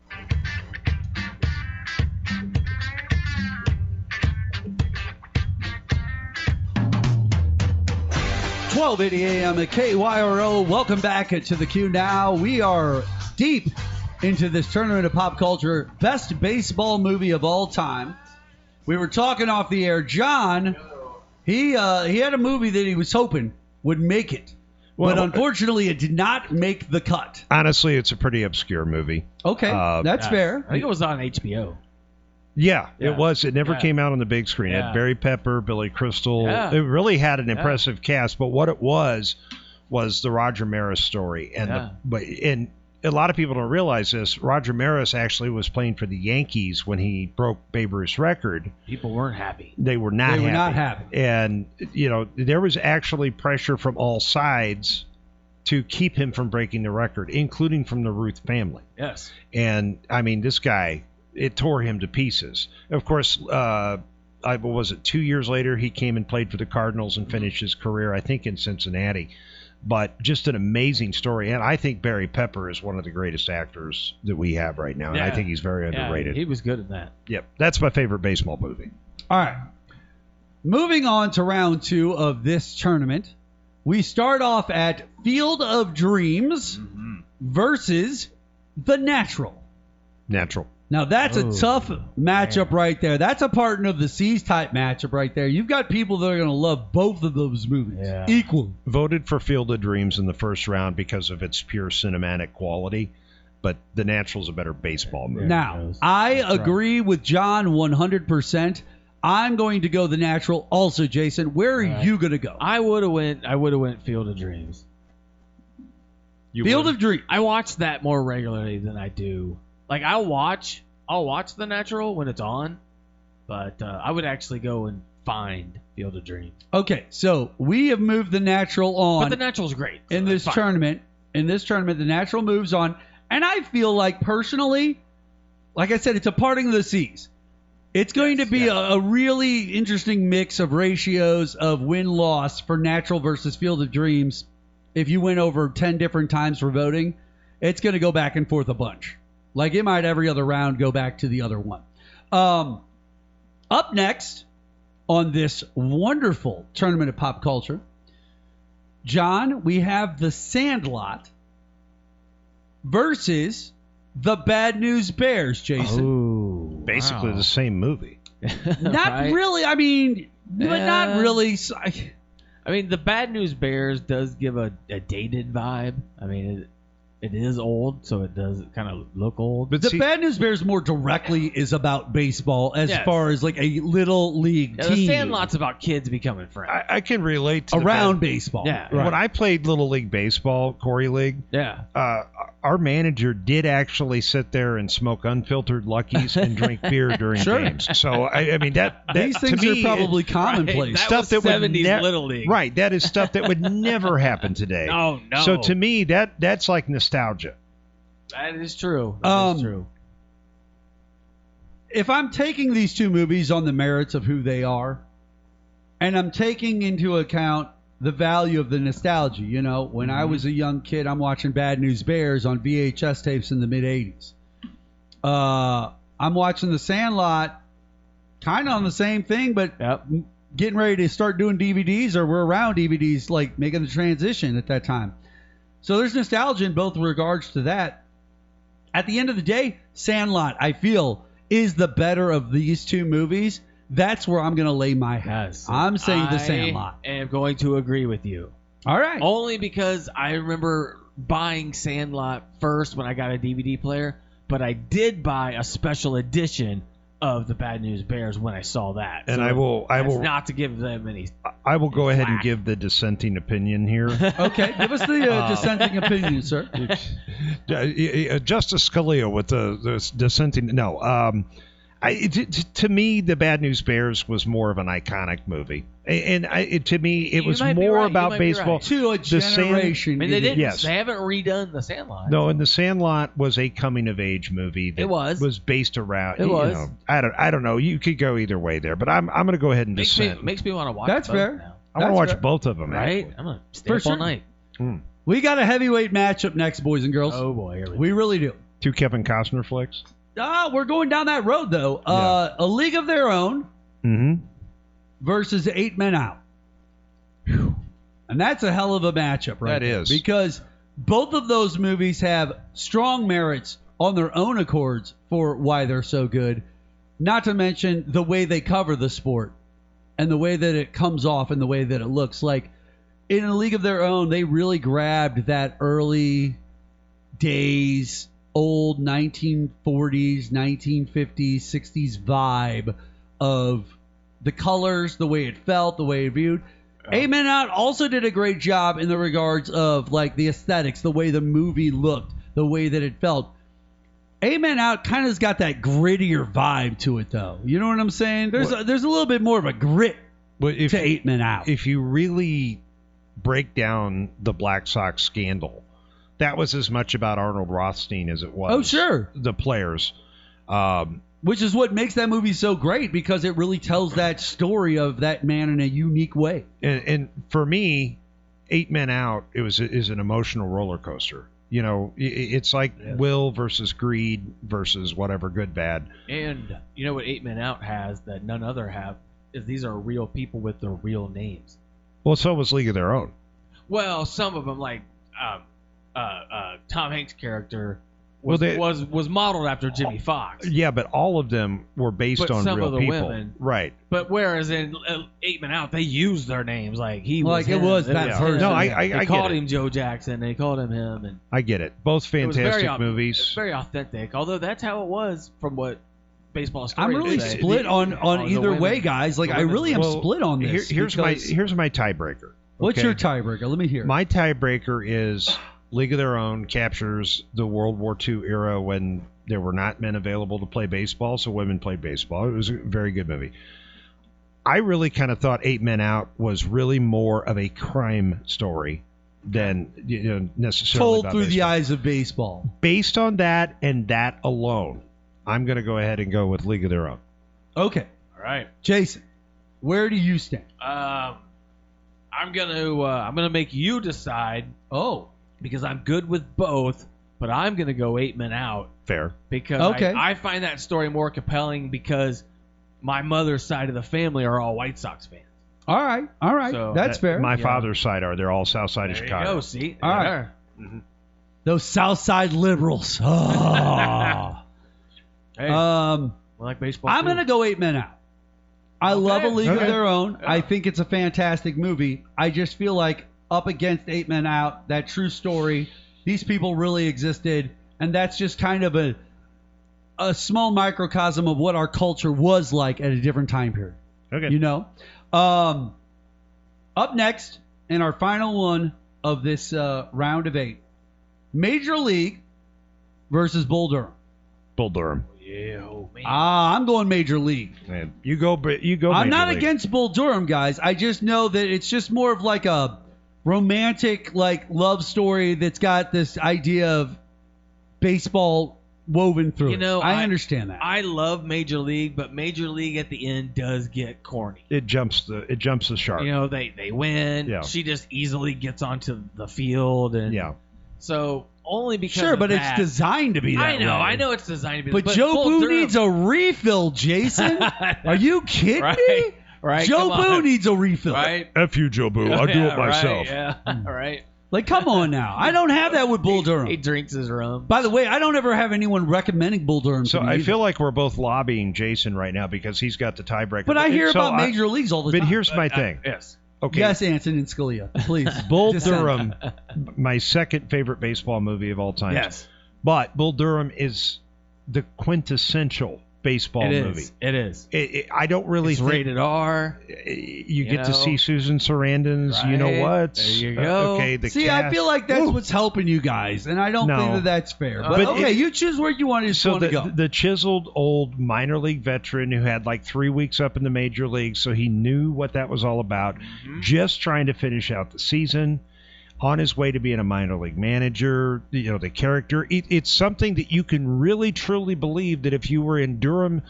$12:80 a.m. at KYRO. Welcome back to the QNow. We are deep into this tournament of pop culture. Best baseball movie of all time. We were talking off the air. John, he had a movie that he was hoping would make it. But unfortunately, it did not make the cut. Honestly, it's a pretty obscure movie. Okay, that's fair. I think it was on HBO. Yeah, Yeah. it was. It never Yeah. came out on the big screen. It Yeah. had Barry Pepper, Billy Crystal. Yeah. It really had an impressive cast. But what it was the Roger Maris story. And and a lot of people don't realize this. Roger Maris actually was playing for the Yankees when he broke Babe Ruth's record. People weren't happy. They were not They happy. were not happy. And, there was actually pressure from all sides to keep him from breaking the record, including from the Ruth family. Yes. And, I mean, this guy, it tore him to pieces. Of course, what was it, 2 years later, he came and played for the Cardinals and finished his career, I think, in Cincinnati. But just an amazing story. And I think Barry Pepper is one of the greatest actors that we have right now. And I think he's very underrated. He was good at that. Yep. That's my favorite baseball movie. All right. Moving on to round 2 of this tournament. We start off at Field of Dreams versus The Natural. Natural. Now, that's a tough matchup right there. That's a Partner of the Seas type matchup right there. You've got people that are going to love both of those movies equally. Voted for Field of Dreams in the first round because of its pure cinematic quality, but The Natural's a better baseball movie. Now, I agree with John 100%. I'm going to go The Natural. Also, Jason, where are you going to go? I would have went Field of Dreams. Field of Dreams. I watch that more regularly than I do. Like I'll watch The Natural when it's on, but I would actually go and find Field of Dreams. Okay, so we have moved The Natural on. But The Natural's great. in this tournament. In this tournament, The Natural moves on, and I feel like personally, like I said, it's a parting of the seas. It's going to be a really interesting mix of ratios of win-loss for Natural versus Field of Dreams. If you went over 10 different times for voting, it's going to go back and forth a bunch. Like it might every other round go back to the other one. Up next on this wonderful tournament of pop culture, John, we have The Sandlot versus The Bad News Bears, Jason. Ooh, Basically the same movie. Not Right? really. I mean, but not really. I mean, the Bad News Bears does give a dated vibe. I mean, it is old, so it does kind of look old. But The see, Bad News Bears more directly is about baseball as Yes. far as like a little league Yeah, team. the Sandlot's about kids becoming friends. I can relate to the around bad- baseball. Yeah. Right. When I played Little League Baseball, Corey League, Yeah. our manager did actually sit there and smoke unfiltered Luckies and drink beer during Sure. games. So I mean that These to things me, are probably commonplace. That stuff was that would 70s ne- Little League. Right, that is stuff that would never happen today. No. So to me, that's like nostalgia. That is true. That is true. If I'm taking these two movies on the merits of who they are, and I'm taking into account the value of the nostalgia, when I was a young kid, I'm watching Bad News Bears on VHS tapes in the mid 80s. I'm watching The Sandlot kind of on the same thing, but getting ready to start doing DVDs, or we're around DVDs, like making the transition at that time. So there's nostalgia in both regards to that. At the end of the day, Sandlot, I feel, is the better of these two movies. That's where I'm going to lay my hat. Yes. I'm saying The Sandlot. I am going to agree with you. All right. Only because I remember buying Sandlot first when I got a DVD player, but I did buy a special edition of the Bad News Bears when I saw that. And So I will not to give them any. I will go ahead and Flack. give the dissenting opinion here. Okay, give us the dissenting opinion, sir. Justice Scalia with the dissenting. No, to me, the Bad News Bears was more of an iconic movie, and to me, it was might be more right, you about might be baseball. right. To a The Sand- generation. I mean, they didn't. Yes. They haven't redone the Sandlot. No, and The Sandlot was a coming of age movie. That It was. based around. It you was. know, I don't know. You could go either way there, but I'm going to go ahead and dissent. Makes me want to watch. That's both fair. Now. I want to That's watch fair. both of them. Right? actually. I'm gonna stay For up all sure. night. We got a heavyweight matchup next, boys and girls. Oh boy, here we go. We really do. 2 Kevin Costner flicks. We're going down that road, though. Yeah. A League of Their Own Mm-hmm. versus 8 Men Out. And that's a hell of a matchup, right? That is. Because both of those movies have strong merits on their own accords for why they're so good. Not to mention the way they cover the sport and the way that it comes off and the way that it looks. Like, in A League of Their Own, they really grabbed that early days, old 1940s, 1950s, 60s vibe of the colors, the way it felt, the way it viewed. Amen Out also did a great job in the regards of like the aesthetics, the way the movie looked, the way that it felt. Amen Out kind of's got that grittier vibe to it, though. You know what I'm saying? There's a little bit more of a grit But if to 8 Men Out. if you really break down the Black Sox scandal, that was as much about Arnold Rothstein as it was. Oh, sure. The players. Which is what makes that movie so great, because it really tells that story of that man in a unique way. And for me, 8 Men Out is an emotional roller coaster. You know, it's like will versus greed versus whatever, good, bad. And you know what 8 Men Out has that none other have is these are real people with their real names. Well, so was League of Their Own. Well, some of them, like Tom Hanks' character, Well, was modeled after Jimmy Fox. Yeah, but all of them were based But on some real of the people. women- Right. But whereas in 8 Men Out, they used their names like he was. Like it him, was it that was person. him. No, They I called get it. him Joe Jackson. They called him, and I get it. Both it was fantastic very, movies. It's very authentic. Although that's how it was from what baseball stories I'm really say. split on the either women- way, guys. Like, the I women- really am Well, split on this. here's because- my tiebreaker. What's okay? your tiebreaker? Let me hear. My tiebreaker is League of Their Own captures the World War II era when there were not men available to play baseball, so women played baseball. It was a very good movie. I really kind of thought 8 Men Out was really more of a crime story than necessarily Told about through the baseball. eyes of baseball. Based on that and that alone, I'm going to go ahead and go with League of Their Own. Okay, All right. Jason, where do you stand? I'm gonna make you decide Oh, because I'm good with both, but I'm gonna go 8 Men Out Fair. because Okay. I find that story more compelling because my mother's side of the family are all White Sox fans. all right. So That's fair. My Yeah. father's side they're all south side of There you Chicago. go. See, All right. There. Those South Side liberals. Oh. Hey, um, we like baseball. I'm too. gonna go 8 Men Out. I love A League of Okay. Their Own. Yeah. I think it's a fantastic movie. I just feel like up against 8 Men Out, that true story, these people really existed, and that's just kind of a small microcosm of what our culture was like at a different time period. Okay. You know? Up next, in our final one of this round of 8, Major League versus Bull Durham. Bull Durham. Yeah, oh, man. I'm going Major League. Man, you go. I'm Major not League. against Bull Durham, guys. I just know that it's just more of like a romantic, like, love story that's got this idea of baseball woven through. You know, it. I understand that. I love Major League, but Major League at the end does get corny. It jumps the shark. You know, they win. Yeah. She just easily gets onto the field, and Yeah. so only because sure, of but that, it's designed to be that I way. know it's designed to be. But Joe Bull Boo Durham- needs a refill, Jason. Are you kidding Right, me? right, Joe come Boo on. needs a refill. right. F you, Joe Boo. I'll do Yeah, it myself. Right, yeah, right. Like, come on now. I don't have that with Bull Durham. He drinks his rum. By the way, I don't ever have anyone recommending Bull Durham So to me I either. feel like we're both lobbying Jason right now because he's got the tiebreaker. But I hear So about major leagues all the But time. here's my thing. Yes. Okay. Yes, Anson and Scalia. Please. Bull Dissent. Durham, my second favorite baseball movie of all time. Yes. But Bull Durham is the quintessential baseball movie. It is. I don't really It's think rated R. you get to know. see Susan Sarandon's. You know Right. what? There you go. Okay, the See, cast. I feel like that's Woo. what's helping you guys, and I don't No. think that that's fair. But, But okay, it- you choose where you want So to go. the chiseled old minor league veteran who had like 3 weeks up in the major leagues, so he knew what that was all about. Just trying to finish out the season, on his way to being a minor league manager. You know, the character. It's something that you can really truly believe that if you were in Durham,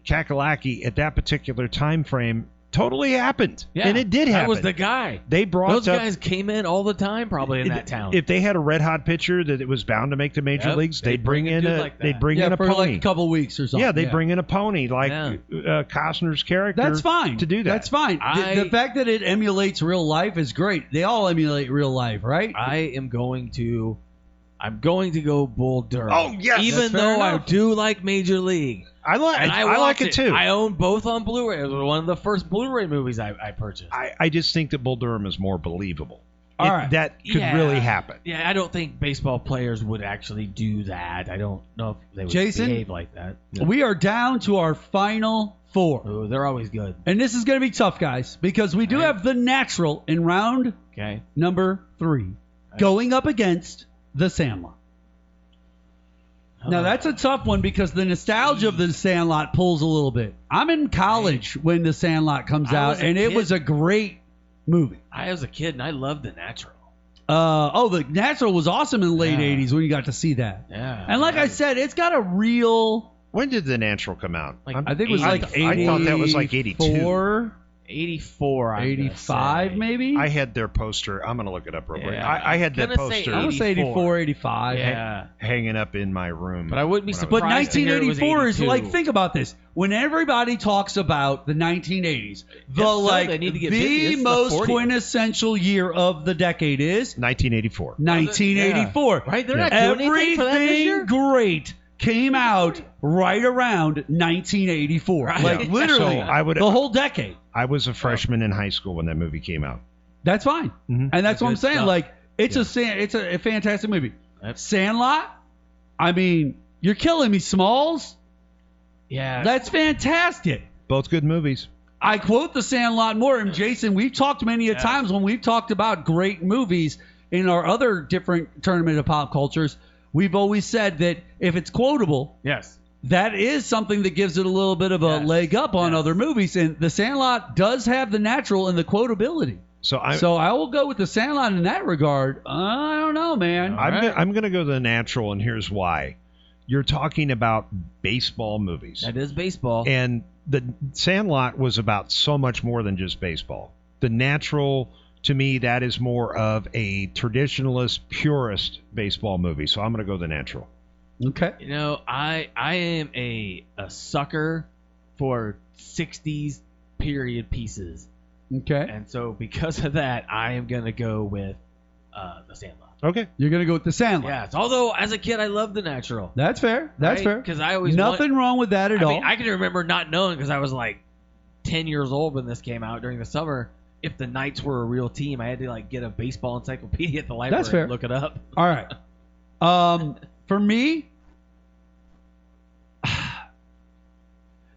Kakalaki at that particular time frame, totally happened. Yeah. And it did happen. That was the guy. They brought Those up, guys came in all the time, probably in that town. If they had a red hot pitcher that it was bound to make the major Yep, leagues, they'd they'd bring bring a in dude a like that. they'd bring yeah, in a for pony. like a couple weeks or something. Yeah, they bring in a pony like Yeah. Costner's character. That's fine. to do that. That's fine. The fact that it emulates real life is great. They all emulate real life, right? I'm going to go Bull Durham. Oh, yes. Even That's fair though I enough. do like Major League. I like And I like watch it too. I own both on Blu-ray. It was one of the first Blu-ray movies I purchased. I just think that Bull Durham is more believable. All right. That could Yeah. really happen. Yeah, I don't think baseball players would actually do that. I don't know if they would Jason? behave like that. We are down to our final four. Ooh, they're always good. And this is going to be tough, guys, because we do Right. have The Natural in round Okay. number 3, going up against The Sandlot. Now, that's a tough one because the nostalgia of The Sandlot pulls a little bit. I'm in college when The Sandlot comes I out, was a and it kid. was a great movie. I was a kid and I loved The Natural. The Natural was awesome in the late Yeah. 80s when you got to see that. Yeah. And like I said, it's got a real... When did The Natural come out? Like, I think it was I- like 80, I thought that was like 82. 84, I'm gonna 85 say. maybe? I had their poster. I'm going to look it up real quick. Yeah. I had that Gonna say poster I want to say 84, 85. Yeah. hanging up in my room. But I wouldn't be when I was- But surprised to hear it was 1984 is 82. like, think about this. When everybody talks about the 1980s, the Yes, so like they need to get busy. This the is the most 40th. quintessential year of the decade is 1984. 1984. Yeah. Right? They're not doing anything for that this year? Everything great came out right around 1984. Right. Like Yeah. literally So I would- the whole decade. I was a freshman in high school when that movie came out. That's fine. Mhm. And that's what I'm Good saying. stuff. Like it's a fantastic movie. Yep. Sandlot, I mean, you're killing me, Smalls. Yeah. That's fantastic. Both good movies. I quote The Sandlot more. And Jason, we've talked many a Yeah. times when we've talked about great movies in our other different tournament of pop cultures. We've always said that if it's quotable, Yes. that is something that gives it a little bit of a Yes. leg up on Yes. other movies. And The Sandlot does have the natural and the quotability. So So I will go with The Sandlot in that regard. I don't know, man. I'm going to go The Natural, and here's why. You're talking about baseball movies. That is baseball. And The Sandlot was about so much more than just baseball. The Natural, to me, that is more of a traditionalist, purist baseball movie. So I'm going to go The Natural. Okay. You know, I am a sucker for 60s period pieces. Okay. And so because of that, I am going to go with The Sandlot. Okay. You're going to go with The Sandlot. Yes. Although, as a kid, I loved The Natural. That's fair. That's Right? fair. 'Cause I always Nothing wrong with that at I all. mean, I can remember not knowing because I was like 10 years old when this came out during the summer. If the Knights were a real team, I had to like get a baseball encyclopedia at the library That's fair. and look it up. All right. For me,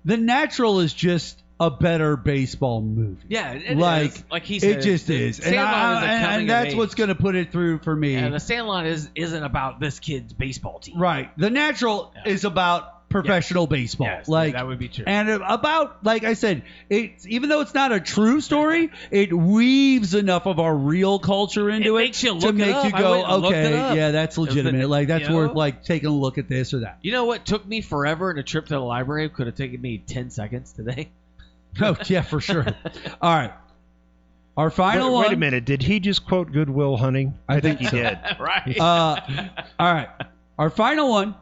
The Natural is just a better baseball movie. Yeah, it like is. Like he said, it just is, and, Sandlot is a coming of that's age. what's going to put it through for me. Yeah, the Sandlot isn't about this kid's baseball team. Right. The Natural is about professional baseball. Yes, like that would be true. And about, like I said, it's even though it's not a true story, it weaves enough of our real culture into it, makes you to look it make up. you I go, went and looked it okay, up. yeah, that's legitimate. Like that's you know? worth like taking a look at this or that. You know what took me forever and a trip to the library could have taken me 10 seconds today? Oh yeah, for sure. All right. Our final one. Wait a minute. Did he just quote Good Will Hunting? I think think he so. did. Right. All right. Our final one,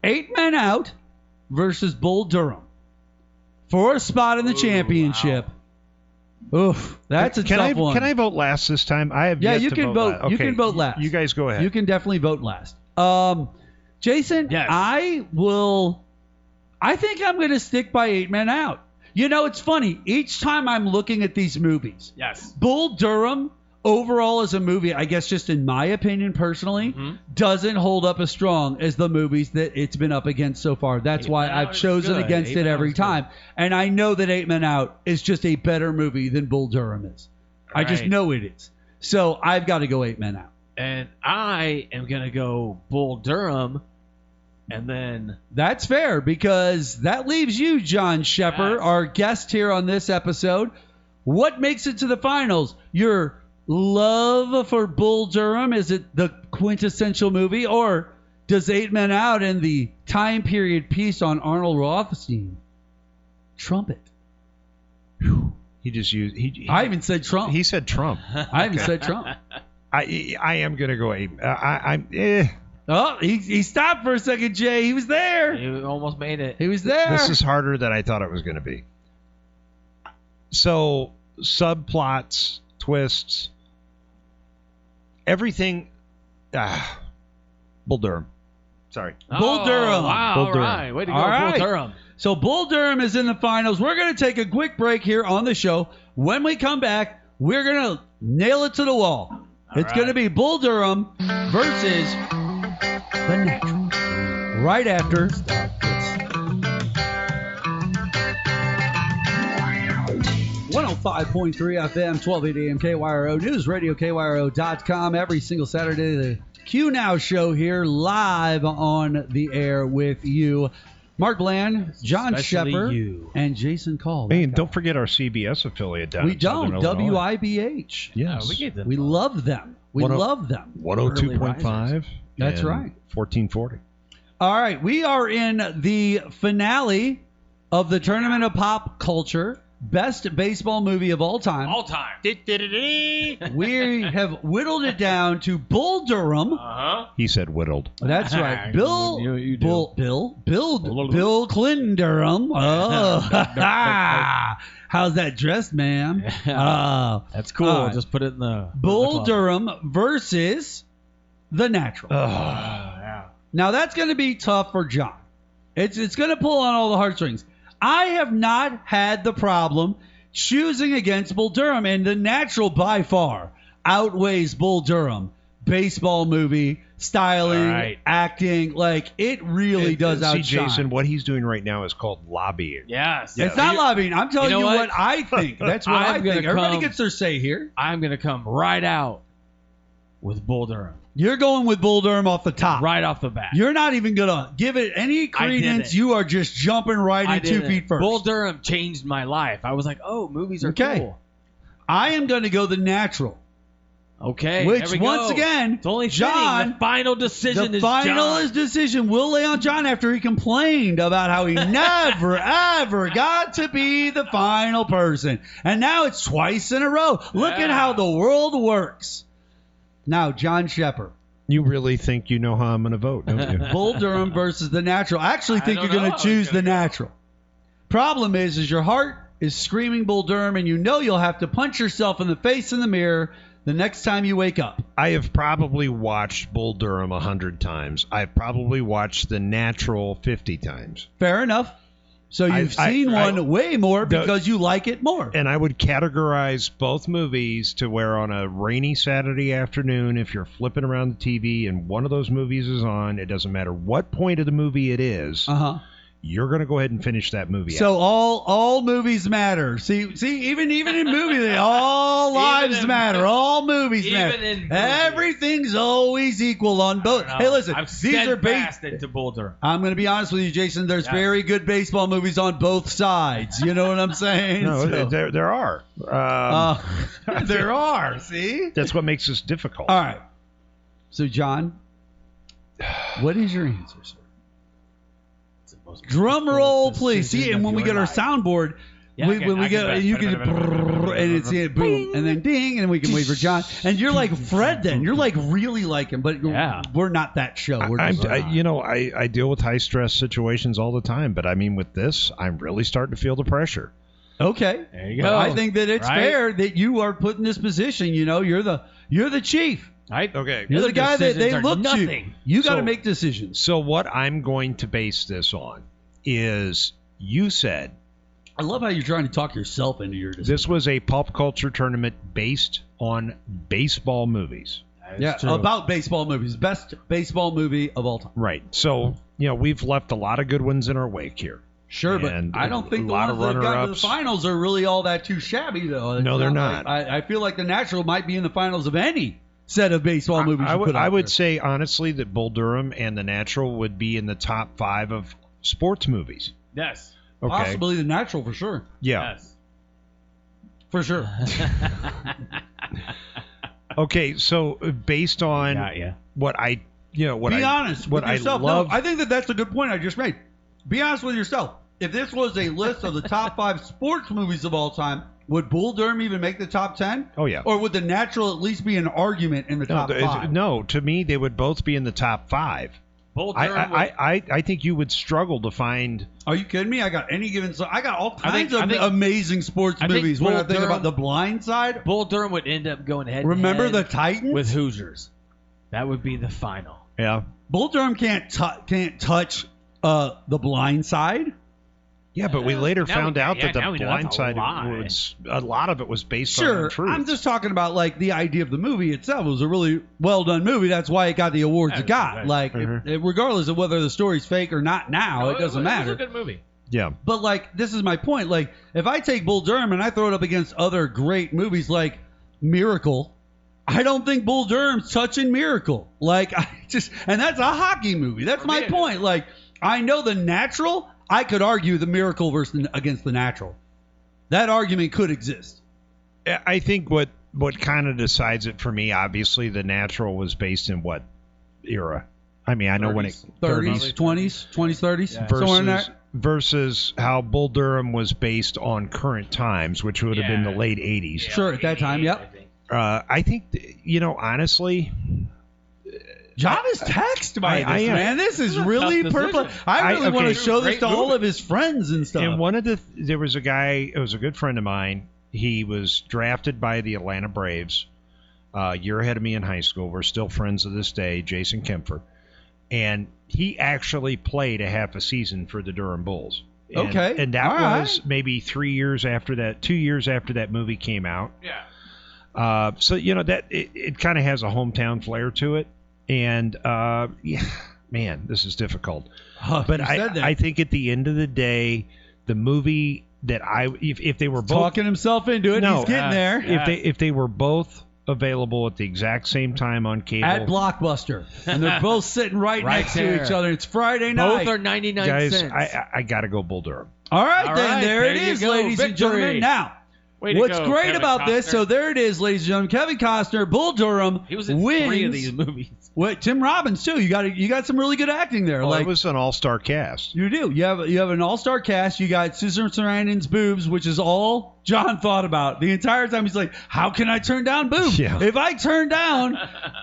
8 Men Out versus Bull Durham. For a spot in the championship. Oof, that's a tough one. Can I vote last this time? I have Yeah, yet you to can vote. vote. last. You Okay, can vote last. You guys go ahead. You can definitely vote last. Jason, Yes. I think I'm going to stick by 8 Men Out. You know, it's funny. Each time I'm looking at these movies, Yes. Bull Durham overall as a movie, I guess just in my opinion personally, doesn't hold up as strong as the movies that it's been up against so far. That's why I've chosen against it every time. And I know that 8 Men Out is just a better movie than Bull Durham is. I just know it is. So I've got to go 8 Men Out. And I am going to go Bull Durham, and then... That's fair, because that leaves you, John Scheper, Yes. our guest here on this episode. What makes it to the finals? Your love for Bull Durham? Is it the quintessential movie? Or does 8 Men Out and the time period piece on Arnold Rothstein trump it? He just used. I even said Trump. He said Trump. I even said Trump. I am gonna go 8. Oh, he stopped for a second, Jay. He was there. You almost made it. He was there. This is harder than I thought it was gonna be. So subplots, twists, everything. Bull Durham. Sorry. Bull Durham. Wow, Bull all Durham. right. Way to go, All right. Bull Durham. So Bull Durham is in the finals. We're going to take a quick break here on the show. When we come back, we're going to nail it to the wall. It's going to be Bull Durham versus The Natural. Right after this. 105.3 FM, 1280 AM KYRO News Radio, KYRO.com. Every single Saturday, the QNow show here live on the air with you. Mark Bland, John Especially Scheper, you. and Jason Call. Hey, and don't forget our CBS affiliate down We in Southern don't. Illinois. WIBH. Yes. we gave them. We love them. We love them. 102.5. That's and right. 1440. All right. We are in the finale of the Tournament of Pop Culture. Best baseball movie of all time. All time. We have whittled it down to Bull Durham. Uh-huh. He said whittled. That's right. Bill You do. Bill Clinton Durham. Oh. How's that dressed, ma'am? That's cool. all right. Just put it in the... Bull Durham versus The Natural. Yeah. Now that's going to be tough for John. It's going to pull on all the heartstrings. I have not had the problem choosing against Bull Durham, and The Natural by far outweighs Bull Durham. Baseball movie, styling, Right. acting, like it really does See, outshine. Jason, what he's doing right now is called lobbying. Yes. It's not lobbying. I'm telling You you, know what? what? I think. That's what I'm I gonna think. Everybody come- gets their say here. I'm going to come right out with Bull Durham. You're going with Bull Durham off the top. Right off the bat. You're not even going to give it any credence. didn't. You are just jumping right I in 2 didn't. feet first. Bull Durham changed my life. I was like, oh, movies are Okay. cool. I am going to go The Natural. Okay. Which, there we once go. again, it's only John, fitting. The final decision The is final John. decision will lay on John after he complained about how he never, ever got to be the final person. And now it's twice in a row. Look at Yeah. how the world works. Now, John Scheper. You really think you know how I'm going to vote, don't you? Bull Durham versus The Natural. I actually think I you're don't going know to how choose it's The gonna go. Natural. Problem is your heart is screaming Bull Durham, and you know you'll have to punch yourself in the face in the mirror the next time you wake up. I have probably watched Bull Durham 100 times. I've probably watched The Natural 50 times. Fair enough. So you've seen one way more because you like it more. And I would categorize both movies to where on a rainy Saturday afternoon, if you're flipping around the TV and one of those movies is on, it doesn't matter what point of the movie it is, you're going to go ahead and finish that movie So out. all movies matter. See, even in movies, all lives matter. All movies matter. in movies. Everything's always equal on both. Hey, listen, I'm these are steadfast into Bull Durham. I'm going to be honest with you, Jason. There's very good baseball movies on both sides. You know what I'm saying? No, So- there are. there are. See? That's what makes this difficult. All right. So, John, what is your answer, sir? Drum roll, please. See, and when we get our soundboard, Yeah, when we get, you can, and it's boom, and then ding, and we can wait for John. And you're like Fred, then you're like really like him, but we're not that show. We're just, I deal with high stress situations all the time, but I mean with this, I'm really starting to feel the pressure. okay. There you But go. I think that it's Right? fair that you are put in this position. You know, you're the chief. Right? Okay. You're the guy that they decisions are look to. nothing. You got to So- make decisions. So what I'm going to base this on is you said I love how you're trying to talk yourself into your decision. This was a pop culture tournament based on baseball movies. Yeah, about baseball movies. Best baseball movie of all time. Right. So, we've left a lot of good ones in our wake here. Sure, And but I don't think a the lot ones of that got to the runner-ups. finals are really all that too shabby, though. No, they're not. I feel like The Natural might be in the finals of any set of baseball movies. I would say, honestly, that Bull Durham and The Natural would be in the top 5 of sports movies. Yes. Okay. Possibly The Natural for sure. Yeah. Yes. For sure. Okay, so based on what I, what Be I, honest what with yourself. I love, No, I think that's a good point I just made. Be honest with yourself. If this was a list of the top 5 sports movies of all time, would Bull Durham even make the top 10? Oh, yeah. Or would The Natural at least be an argument in the top 5? No, to me, they would both be in the top 5. Bull Durham would- I think you would struggle to find. Are you kidding me? I got all kinds I of think- amazing sports I think movies. When I Bull think about Durham- The Blind Side, Bull Durham would end up going head remember to the head Titans? with Hoosiers. That would be the final. Yeah. Bull Durham can't touch The Blind Side. Yeah, but we later Now found we- out yeah, that now the we know blind that's a side lie. was a lot of it was based on Sure, untruth. I'm just talking about like the idea of the movie itself. It was a really well done movie. That's why it got the awards it got. right. Like, regardless of whether the story's fake or not now, it doesn't matter. It was a good movie. Yeah. But like, this is my point. Like, if I take Bull Durham and I throw it up against other great movies like Miracle, I don't think Bull Durham's touching Miracle. Like, and that's a hockey movie. That's my point. Like, I know The Natural. I could argue the Miracle against The Natural. That argument could exist. I think what kind of decides it for me, obviously, The Natural was based in what era? I mean, I know when it 30s, 20s, 30s, somewhere in there. Versus how Bull Durham was based on current times, which would have been the late 80s. Sure, at that time, yep. I think, honestly, John is taxed by I this, am. man. This is really tough purple. decision. I really want to okay. show this Great to all movie. of his friends and stuff. and there was a guy, it was a good friend of mine. He was drafted by the Atlanta Braves a year ahead of me in high school. We're still friends to this day, Jason Kempfer. And he actually played a half a season for the Durham Bulls. And, Okay. And that All was maybe 2 years after that movie came out. Yeah. So, that it kind of has a hometown flair to it. And, man, this is difficult. But you said that. I think at the end of the day, the movie that if they were both talking himself into it, No, he's getting there. if they were both available at the exact same time on cable, At Blockbuster. And they're both sitting right next there. to each other. It's Friday night. Both are 99 guys, cents. I got to go Bull Durham. All right, All then. right, There it there you is, go. ladies and Victory. gentlemen. Now, Way to what's go, great Kevin about this, Costner. so there it is, ladies and gentlemen. Kevin Costner, Bull Durham He was in wins. 3 of these movies. What, Tim Robbins, too. You got some really good acting there. Oh, it was an all-star cast. You do. You have an all-star cast. You got Susan Sarandon's boobs, which is all John thought about the entire time. He's like, how can I turn down boobs? Yeah. If I turn down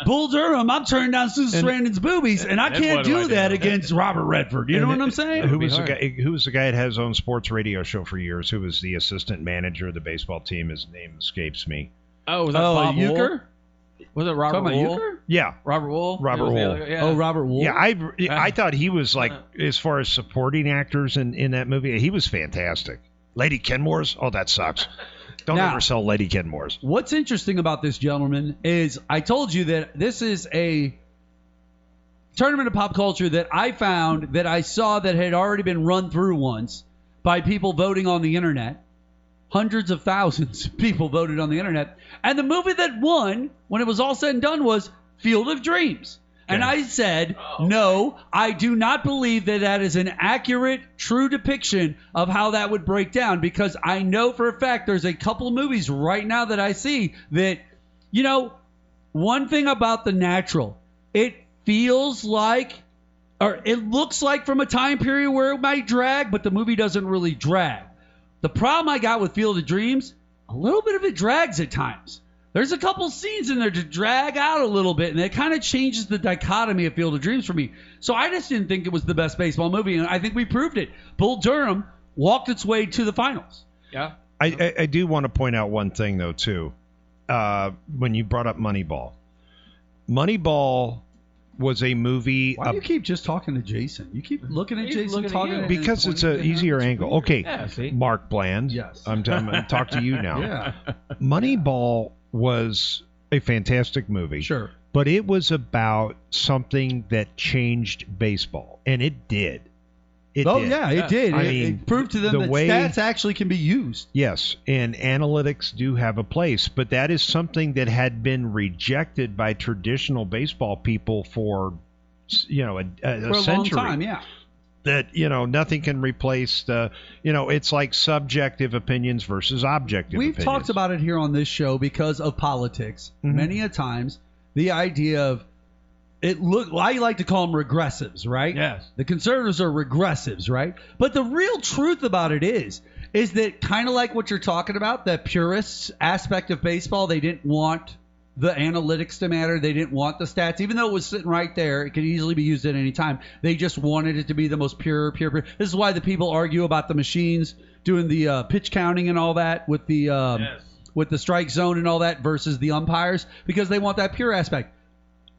Bull Durham, I'm turning down Susan Sarandon's boobies, and I then can't what do I do do? that against Robert Redford. You know what I'm saying? Who was the guy that had his own sports radio show for years? Who was the assistant manager of the baseball team? His name escapes me. Oh, was that Bob Wool? Euchre? Was it Robert Talking about Wool? Euchre? Yeah. Robert Wool? Robert He was the Wool. other guy, yeah. Oh, Robert Wool. Yeah, I thought he was like, as far as supporting actors in that movie, he was fantastic. Lady Kenmore's? Oh, that sucks. Don't Now- ever sell Lady Kenmore's. What's interesting about this, gentleman, is I told you that this is a tournament of pop culture that I found that I saw that had already been run through once by people voting on the internet. Hundreds of thousands of people voted on the internet. And the movie that won, when it was all said and done, was Field of Dreams. And I said, no, I do not believe that is an accurate, true depiction of how that would break down, because I know for a fact there's a couple of movies right now that I see that, one thing about The Natural, it feels like, or it looks like from a time period where it might drag, but the movie doesn't really drag. The problem I got with Field of Dreams, a little bit of it drags at times. There's a couple scenes in there to drag out a little bit, and it kind of changes the dichotomy of Field of Dreams for me. So I just didn't think it was the best baseball movie, and I think we proved it. Bull Durham walked its way to the finals. Yeah. I do want to point out one thing, though, too. When you brought up Moneyball. Moneyball was a movie Why do you keep just talking to Jason? You keep looking at He's Jason looking at talking you. because it's pointing an at him. easier It's angle. weird. Okay, Yeah, see? Mark Bland. Yes. I'm going to talk to you now. Yeah. Moneyball was a fantastic movie. Sure. But it was about something that changed baseball, and it did. It Oh did. yeah, it did. I It mean, proved to them the that way- stats actually can be used. Yes, and analytics do have a place, but that is something that had been rejected by traditional baseball people for, a For a long century. time, yeah. That nothing can replace the it's like subjective opinions versus objective We've opinions. talked about it here on this show because of politics. Mhm. Many a times, the idea of I like to call them regressives, right? Yes. The conservatives are regressives, right? But the real truth about it is that kind of like what you're talking about, the purists aspect of baseball, they didn't want the analytics to matter. They didn't want the stats, even though it was sitting right there. It could easily be used at any time. They just wanted it to be the most pure. This is why the people argue about the machines doing the pitch counting and all that with the with the strike zone and all that versus the umpires, because they want that pure aspect.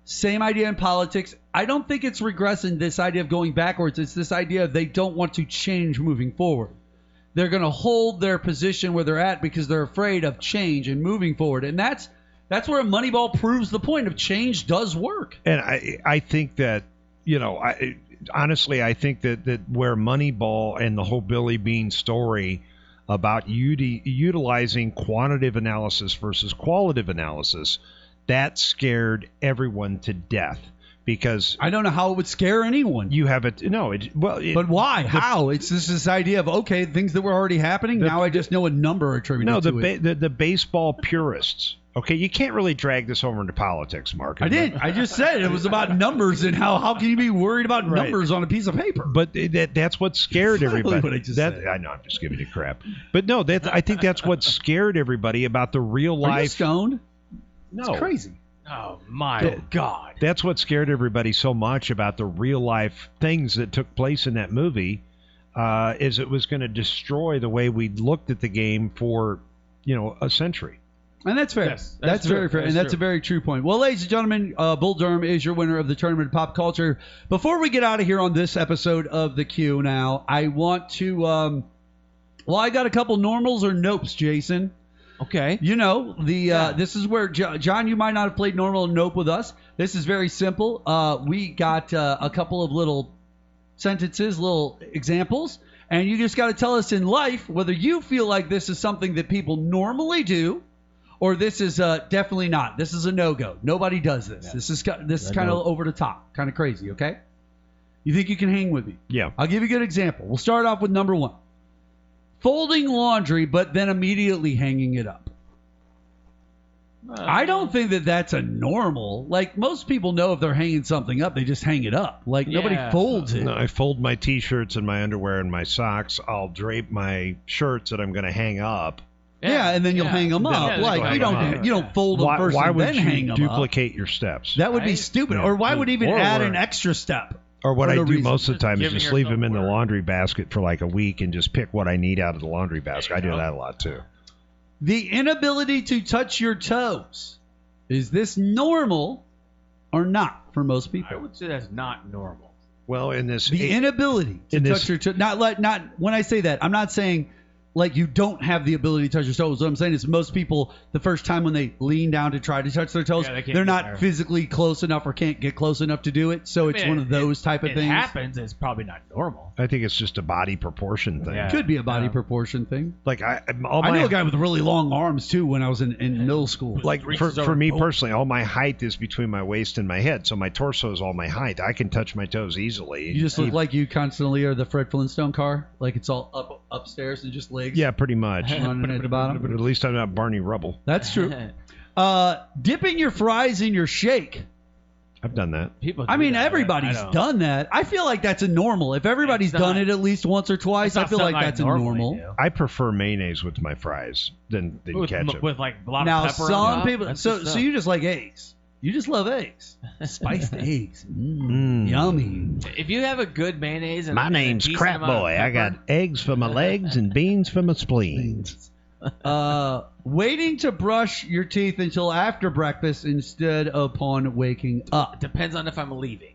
Same idea in politics. I don't think it's regressing, this idea of going backwards. It's this idea of they don't want to change moving forward. They're going to hold their position where they're at because they're afraid of change and moving forward. And that's where Moneyball proves the point of change does work. And I think that, honestly, I think that where Moneyball and the whole Billy Bean story about utilizing quantitative analysis versus qualitative analysis, that scared everyone to death. Because I don't know how it would scare anyone. you have it. No, But why? How? It's just this idea of, okay, things that were already happening, now I just know a number attributed No, to it. the baseball purists. Okay, you can't really drag this over into politics, Mark. I did. I just said it was about numbers and how can you be worried about Right. numbers on a piece of paper? But that's what scared That's everybody. what I just said. I know, I'm just giving you crap. But no, I think that's what scared everybody about the real Are you life. stoned? No, It's crazy. Oh my God! That's what scared everybody so much about the real life things that took place in that movie, is it was going to destroy the way we looked at the game for, a century. And that's fair. Yes, that's true. very fair. That's And that's true. a very true point. Well, ladies and gentlemen, Bull Durham is your winner of the Tournament of Pop Culture. Before we get out of here on this episode of the Q now, I want to, I got a couple normals or nopes, Jason. Okay. This is where, John, you might not have played normal and nope with us. This is very simple. We got a couple of little sentences, little examples, and you just got to tell us in life whether you feel like this is something that people normally do, or this is definitely not. This is a no-go. Nobody does this. This is kind of over the top, kind of crazy, okay? You think you can hang with me? Yeah. I'll give you a good example. We'll start off with number one. Folding laundry, but then immediately hanging it up. I don't think that that's a normal. Like, most people know if they're hanging something up, they just hang it up. Like, nobody Yeah. folds it. No, I fold my T-shirts and my underwear and my socks. I'll drape my shirts that I'm going to hang up. Yeah, and then you'll hang them up. then Like, go you hang 'em don't up. you don't fold them first Why and would then you hang them up. duplicate your steps? That would be Right? stupid. Yeah. Or why would even Or add work. an extra step? Or what For I no do reason. most of the time is Giving just leave yourself them in the work. laundry basket for like a week and just pick what I need out of the laundry basket. I do that a lot too. The inability to touch your toes. Is this normal or not for most I people? would say that's not normal. Well, in this, The inability to in touch this- your toes. Not when I say that, I'm not saying like you don't have the ability to touch your toes. What I'm saying is most people, the first time when they lean down to try to touch their toes, Yeah, they can't they're get not there. physically close enough or can't get close enough to do it. So it's one of those type of it things. happens. It's probably not normal. I think it's just a body proportion thing. Yeah. Could be a body Yeah. proportion thing. Like I I knew a guy with really long arms too when I was in middle school. like reaches for over me both. personally, all my height is between my waist and my head, so my torso is all my height. I can touch my toes easily. You just look like you constantly are the Fred Flintstone car, like it's all upstairs and just legs. yeah, pretty much. running at the But bottom. at least I'm not Barney Rubble. That's true. Dipping your fries in your shake. I've done that. People. I do mean, that. everybody's I don't. done that. I feel like that's a normal. If everybody's It's not- done it at least once or twice, It's I not feel like something that's a normally normal. do. I prefer mayonnaise with my fries than With, ketchup. with like a lot Now, of pepper on some top. people. That's So just you just like eggs. You just love eggs. Spiced eggs. Yummy. If you have a good mayonnaise and My and a name's decent Crap amount of Boy. I got pepper- eggs for my legs and beans for my spleen. Waiting to brush your teeth until after breakfast instead upon waking up. Depends on if I'm leaving.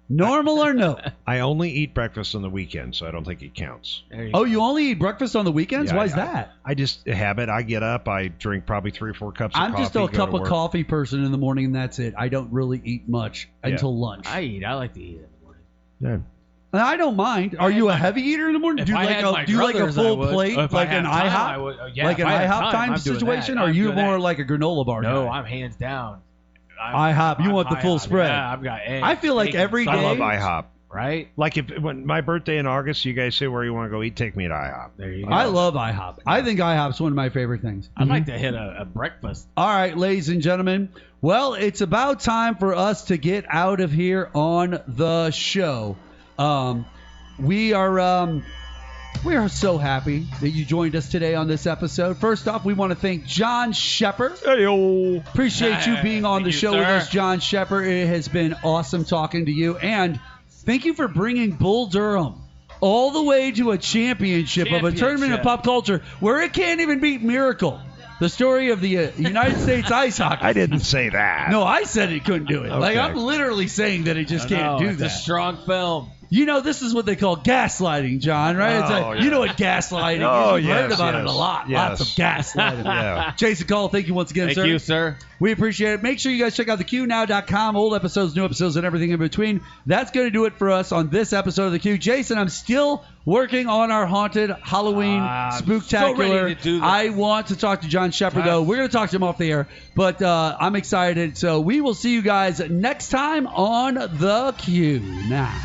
Normal or no? I only eat breakfast on the weekend, so I don't think it counts. Oh, you only eat breakfast on the weekends? Yeah, Why is that? I just have it. I get up, I drink probably 3 or 4 cups of I'm coffee. just a go cup to of work. coffee person in the morning, and that's it. I don't really eat much until lunch. I like to eat in the morning. Yeah. And I don't mind. Are you a heavy eater in the morning? If Do you I like had a my do you like a druthers, I full would. plate, If I like an had time, I IHOP, would. Yeah, like if an I had IHOP time, I'm doing situation? that. Or are I'm you doing more that. like a granola bar No, guy? I'm hands down. IHOP. You want the full IHOP. spread? Yeah, I've got eggs. I feel like bacon, every I day- love IHOP. Right? Like when my birthday in August, you guys say where you want to go eat, take me to IHOP. There you go. I love IHOP. I think IHOP's one of my favorite things. I'd like to hit a breakfast. All right, ladies and gentlemen. Well, it's about time for us to get out of here on the show. We are so happy that you joined us today on this episode. First off, we want to thank John Scheper. Hey-o. Appreciate you being on the Thank you, show with sir. us, John Scheper. It has been awesome talking to you. And thank you for bringing Bull Durham all the way to a championship of a tournament of pop culture where it can't even beat Miracle, the story of the United States ice hockey. I didn't say that. No, I said it couldn't do it. Like, Okay. I'm literally saying that it just can't do it's that. a strong film. You know, this is what they call gaslighting, John, right? Oh, You know what gaslighting Oh, is. You've heard yes, about it yes, a lot. yes. Lots of gaslighting. Yeah. Jason Call, thank you once again, Thank sir. you, sir. We appreciate it. Make sure you guys check out the QNow.com, old episodes, new episodes, and everything in between. That's going to do it for us on this episode of the Q. Jason, I'm still working on our haunted Halloween spooktacular. so ready to do this. I want to talk to John Scheper, though. We're going to talk to him off the air, but I'm excited. So we will see you guys next time on the Q. Now.